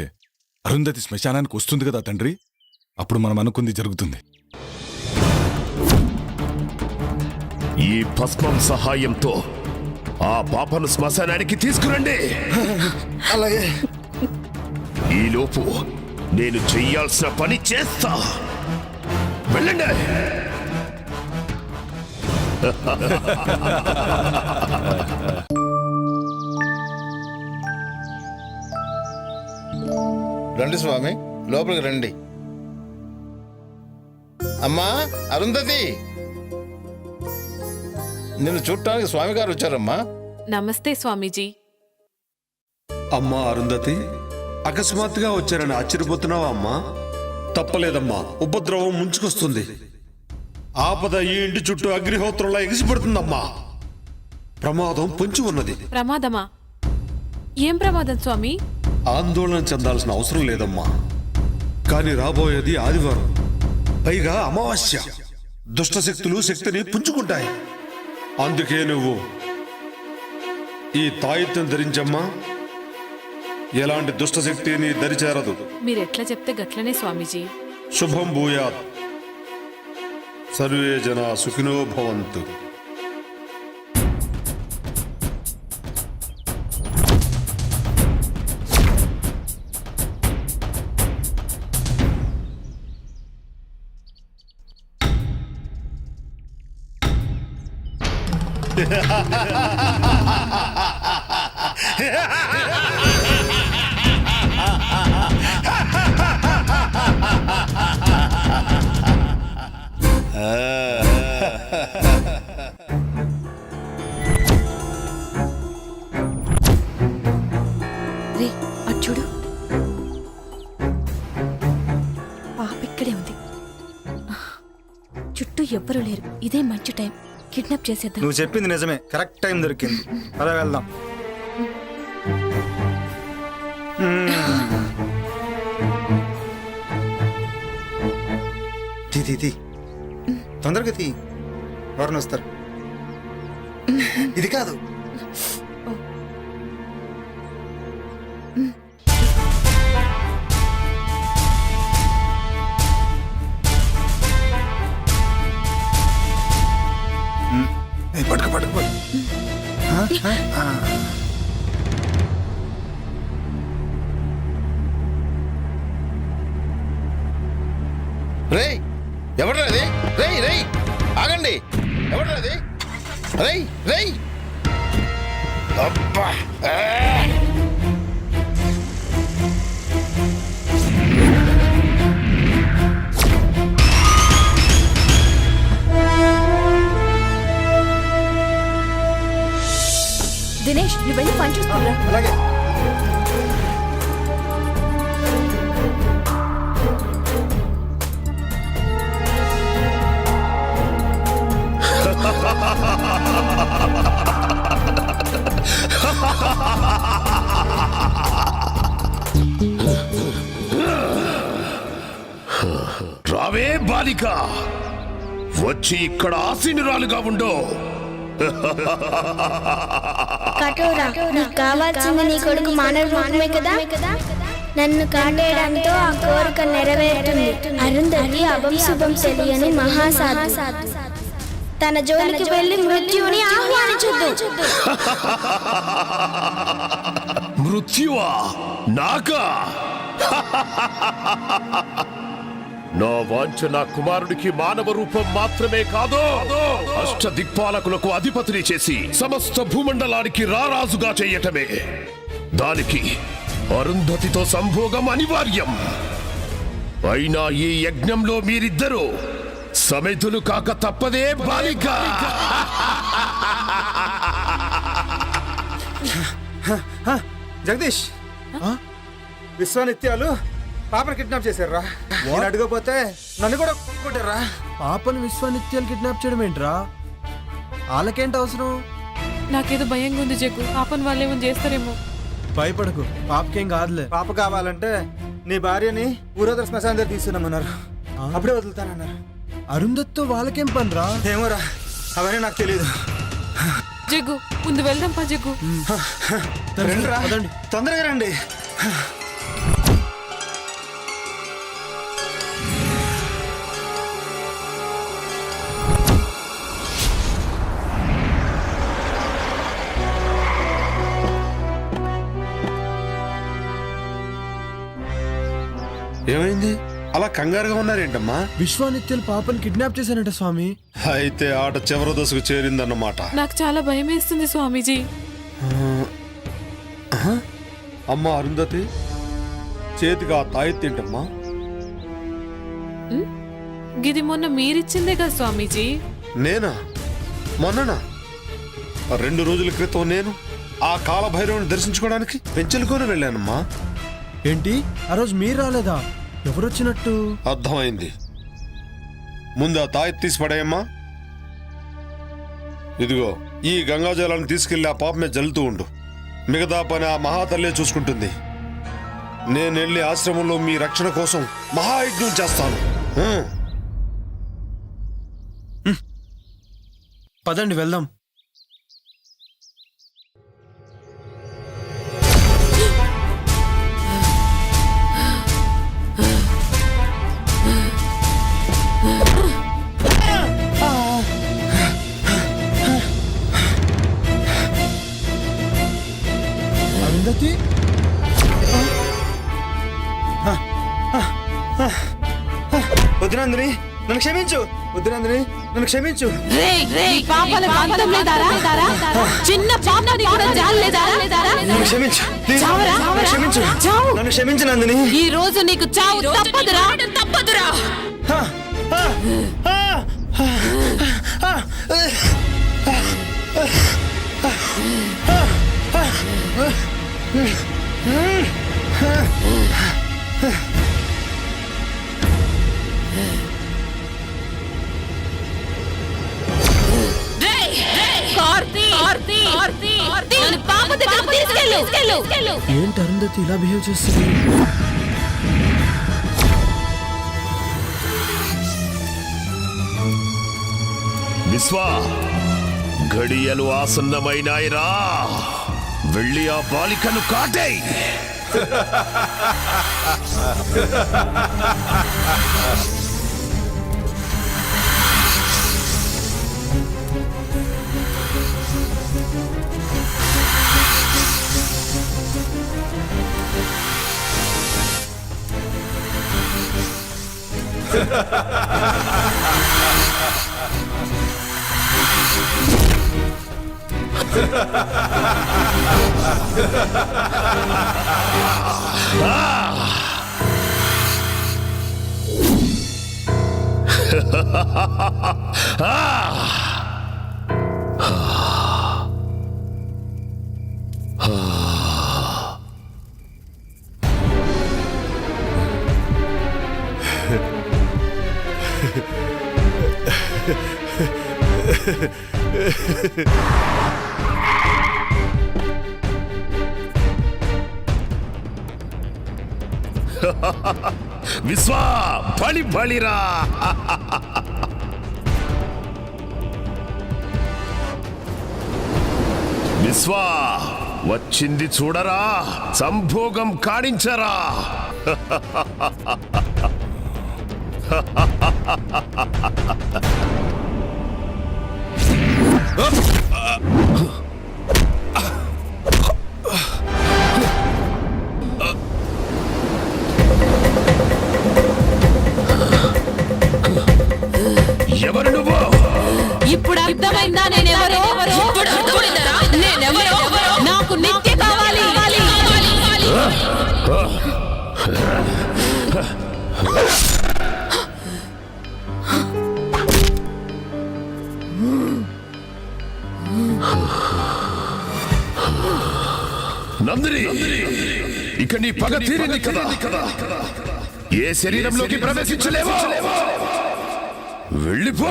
అరుంధతి శ్మశానానికి వస్తుంది కదా తండ్రి. అప్పుడు మనం అనుకుంది జరుగుతుంది. ఈ భస్మం సహాయంతో ఆ పాపను శ్మశానానికి తీసుకురండి. అలాగే. ఈలోపు నేను చెయ్యాల్సిన పని చేస్తా. వెళ్ళండి. రండి స్వామి, లోపలికి రండి. అమ్మా అరుంధతి, నిన్ను చూడటానికి స్వామి గారు వచ్చారమ్మా. నమస్తే స్వామీజీ. అమ్మా అరుంధతి, అకస్మాత్తుగా వచ్చారని ఆశ్చర్యపోతున్నావా అమ్మా? తప్పలేదమ్మా, ఉపద్రవం ముంచుకొస్తుంది. ఆపద ఈ ఇంటి చుట్టూ అగ్నిహోత్రంలా ఎగిసిపడుతుందమ్మా. ప్రమాదం పొంచి ఉన్నది. ప్రమాదమా? ఏం ప్రమాదం స్వామి? ఆందోళన చెందాల్సిన అవసరం లేదమ్మా. కానీ రాబోయేది ఆదివారం, పైగా అమావాస్య. దుష్టశక్తులు శక్తిని పుంజుకుంటాయి. అందుకే నువ్వు ఈ తాయిత్యం ధరించమ్మా. ఎలాంటి దుష్టశక్తి నీ దరిచేరదు. మీరెట్లా చెప్తే గట్లనే స్వామీజీ. శుభం భూయాత్. సర్వే జనా సుఖినో భవంతు. రే అటు చూడు, పాప ఇక్కడే ఉంది. చుట్టూ ఎవ్వరూ లేరు. ఇదే మంచి టైం, కిడ్నాప్ చేసేద్దాం. నువ్వు చెప్పింది నిజమే, కరెక్ట్ టైం దొరికింది. అలా వెళ్దాం. తీ తొందరగా తీ, ఎవరిని వస్తారు. ఇది కాదు. పట్టుకు పట్టుకు. రేయ్, ఎవడ్రా అది? రేయ్ రేయ్, ఆగండి. ఎవడ్రా అది? రేయ్ రేయ్, అబ్బా. దినేష్, నువ్వు వెళ్ళి పని చూసుకురా. అలాగే. రావే బాలిక, వచ్చి ఇక్కడ ఆసీనురాలుగా ఉండో. కఠోరా, నీకు కావాల్సింది నీ కొడుకు మానవ రూపమే కదా. నన్ను కాటేయడంతో ఆ కోరిక నెరవేరుతుంది. అరుంధతి అభం శుభం తెలియని మహాసాధు. తన జోలికి వెళ్లి మృత్యువుని ఆహ్వానించొద్దు. మృత్యువా? నాకా? నా వాంఛ నా కుమారుడికి మానవ రూపం మాత్రమే కాదు, అష్టదిక్పాలకులకు అధిపతిని చేసి సమస్త భూమండలానికి రారాజుగా చేయటమే. దానికి అరుంధతితో సంభోగం అనివార్యం. అయినా ఈ యజ్ఞంలో మీరిద్దరూ సమితులు కాక తప్పదే బాలిక. జగదీష్, విశ్వానిత్యాలు పాపను కిడ్నాప్ చేశారా? నేను అడగపోతే నన్ను కూడా కొట్టారా? పాపను విశ్వానిత్యాలు కిడ్నాప్ చేయడం ఏంట్రా? వాళ్ళకేంటి అవసరం? నాకేదో భయంగా ఉంది జగ్గు. పాపను వాళ్ళేమో చేస్తారేమో. భయపడకు, పాపకేం కాదులే. పాప కావాలంటే నీ భార్యని ఊరోదర శ్మశానం దగ్గర తీసుకున్నామన్నారు. అప్పుడే వదులుతానన్నారు. అరుంధత్తో వాళ్ళకేం పనిరా? ఏమోరా, అవన్నీ నాకు తెలియదు. జగ్గు, ముందు వెళ్దాం పా జగ్గు. రండిరా, తొందరగా రండి. ఏమైంది? అలా కంగారుగా ఉన్నారేంటమ్మా? విశ్వానిత్యాలు పాపని కిడ్నాప్ చేశారంట స్వామి. అయితే ఆట చివరి దశకు చేరిందన్నమాట. నాకు చాలా భయం వేస్తుంది స్వామీజీ. అమ్మ అరుంధతి, చేతికి ఆ తాయెత్తేంటమ్మా? గిది మొన్న మీరిచ్చిందే కదా స్వామీజీ. నేనా? మొన్ననా? 2 రోజుల క్రితం నేను ఆ కాలభైరవుని దర్శించుకోవడానికి పెంచెలుకొని వెళ్ళానమ్మా. ఏంటి ఆ రోజు మీరు రాలేదా? ఎవరొచ్చినట్టు? అర్థమైంది. ముందు ఆ తాయెత్తు తీసి పడేయమ్మా. ఇదిగో ఈ గంగాజలాన్ని తీసుకెళ్లి ఆ పాప మీద జల్లుతూ ఉండు. మిగతా పని ఆ మహాతల్లే చూసుకుంటుంది. నేను వెళ్ళి ఆశ్రమంలో మీ రక్షణ కోసం మహాయజ్ఞం చేస్తాను. పదండి వెళ్దాం. అరుంధతి, వద్దునందిని నన్ను క్షమించు. వద్దునందిని నన్ను క్షమించు. చిన్న పాపని కూడా జాలేదారా? నన్ను క్షమించు. ప్లీజ్, నన్ను క్షమించు. నన్ను క్షమించు నందిని. ఈ రోజు నీకు చావు తప్పదురా. ఏంటి అరుంధతి ఇలా బిహేవ్ చేస్తుంది? విశ్వా, ఘడియలు ఆసన్నమైనాయిరా. వెళ్ళి ఆ బాలికను కాటేయ్. విశ్వా, బలి బలిరా. విశ్వా, వచ్చింది చూడరా. సంభోగం కాడించరా. ఎవరు నువ్వు? ఇప్పుడు అర్థమైందా నేనెవరో? నేనెవరో? నాకు నిత్య కావాలి. నందిని, ఇక నీ పగ తీరింది కదా. ఏ శరీరంలోకి ప్రవేశించలేవో. వెళ్ళిపో.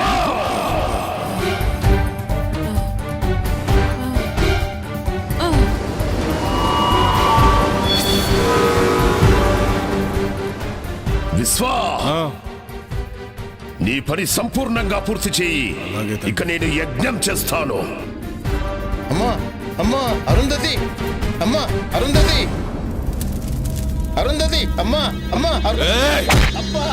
విశ్వా, నీ పని సంపూర్ణంగా పూర్తి చేయి. ఇక నేను యజ్ఞం చేస్తాను. అమ్మా, అమ్మా అరుంధతి, అమ్మా అరుంధతి, అరుంధతి, అమ్మా, అమ్మా అబ్బా.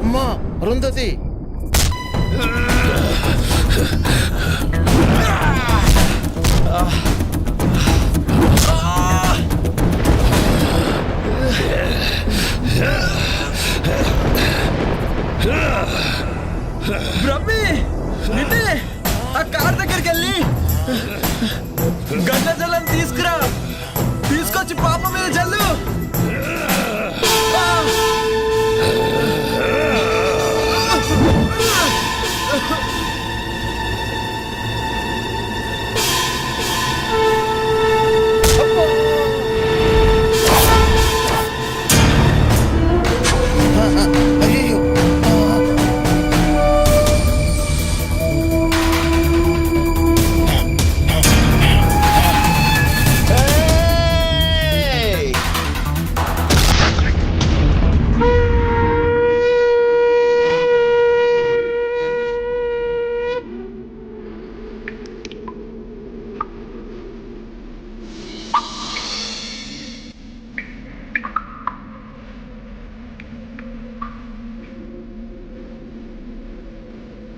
అమ్మా అరుంధతి బ్రహ్మి నిన్నే ఆ కార్ దగ్గరికి వెళ్ళి గంగ జలం తీసుకురా, తీసుకొచ్చి పాప మీద జల్లు.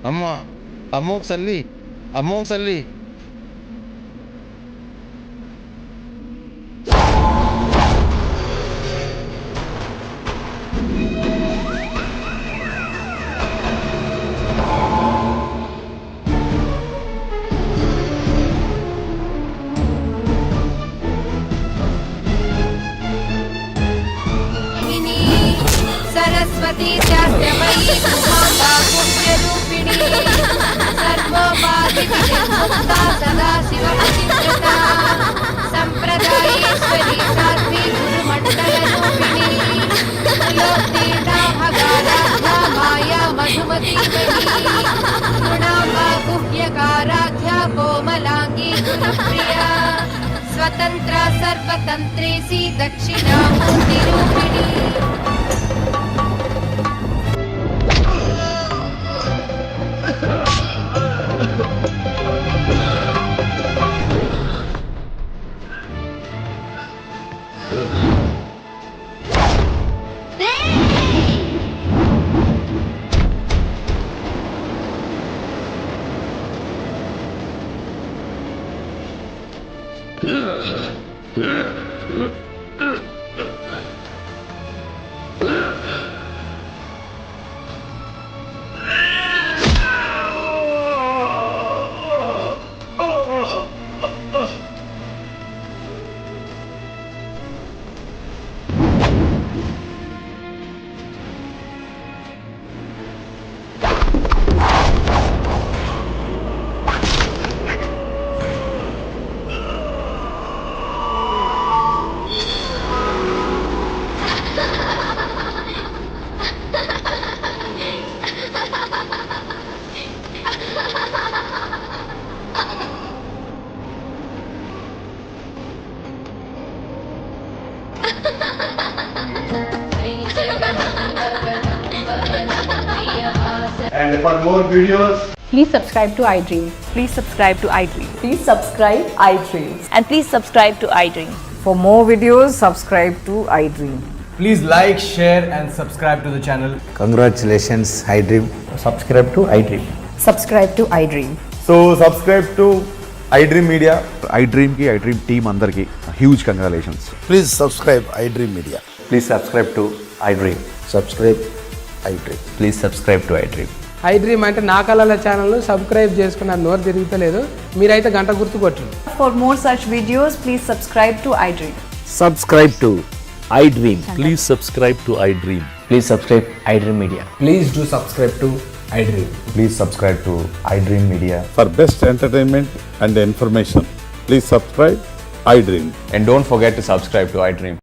అమ్మా అమ్మో సల్లి అమ్మో సల్లి सरस्वती चास्त्रमयी पुण्यरूपिणी सर्वोपाधिमुक्ता सदा शिवपतिव्रता संप्रदायेश्वरी साध्वी गुरुमण्डलरूपिणी योत्तीर्णा भगाराध्या माया मधुमती गुणाम्बा गुह्यकाराध्या कोमलांगी गुरुप्रिया स्वतन्त्रा सर्वतन्त्रेसी दक्षिणामूर्तिरूपिणी And for more videos, please subscribe to iDream. Please subscribe to iDream. Please subscribe iDream. And please subscribe to iDream. For more videos, subscribe to iDream. Please like, share and subscribe to the channel. Congratulations, iDream. Subscribe to iDream. Subscribe to iDream. so subscribe to iDream Media. iDream team అందరికి huge congratulations. Please subscribe I dream media. Please subscribe to iDream. Subscribe iDream. Please subscribe to iDream. I dream అంటే నా కళల channel subscribe చేసుకున్న నోరు తిరుగుతలేదు మీరైతే గంట గుర్తు కొట్టండి. For more such videos, please subscribe to iDream. Subscribe to iDream. Please subscribe to iDream. Please subscribe iDream Media. Please do subscribe to iDream. Please subscribe to iDream Media. For best entertainment and information, please subscribe iDream. And don't forget to subscribe to iDream.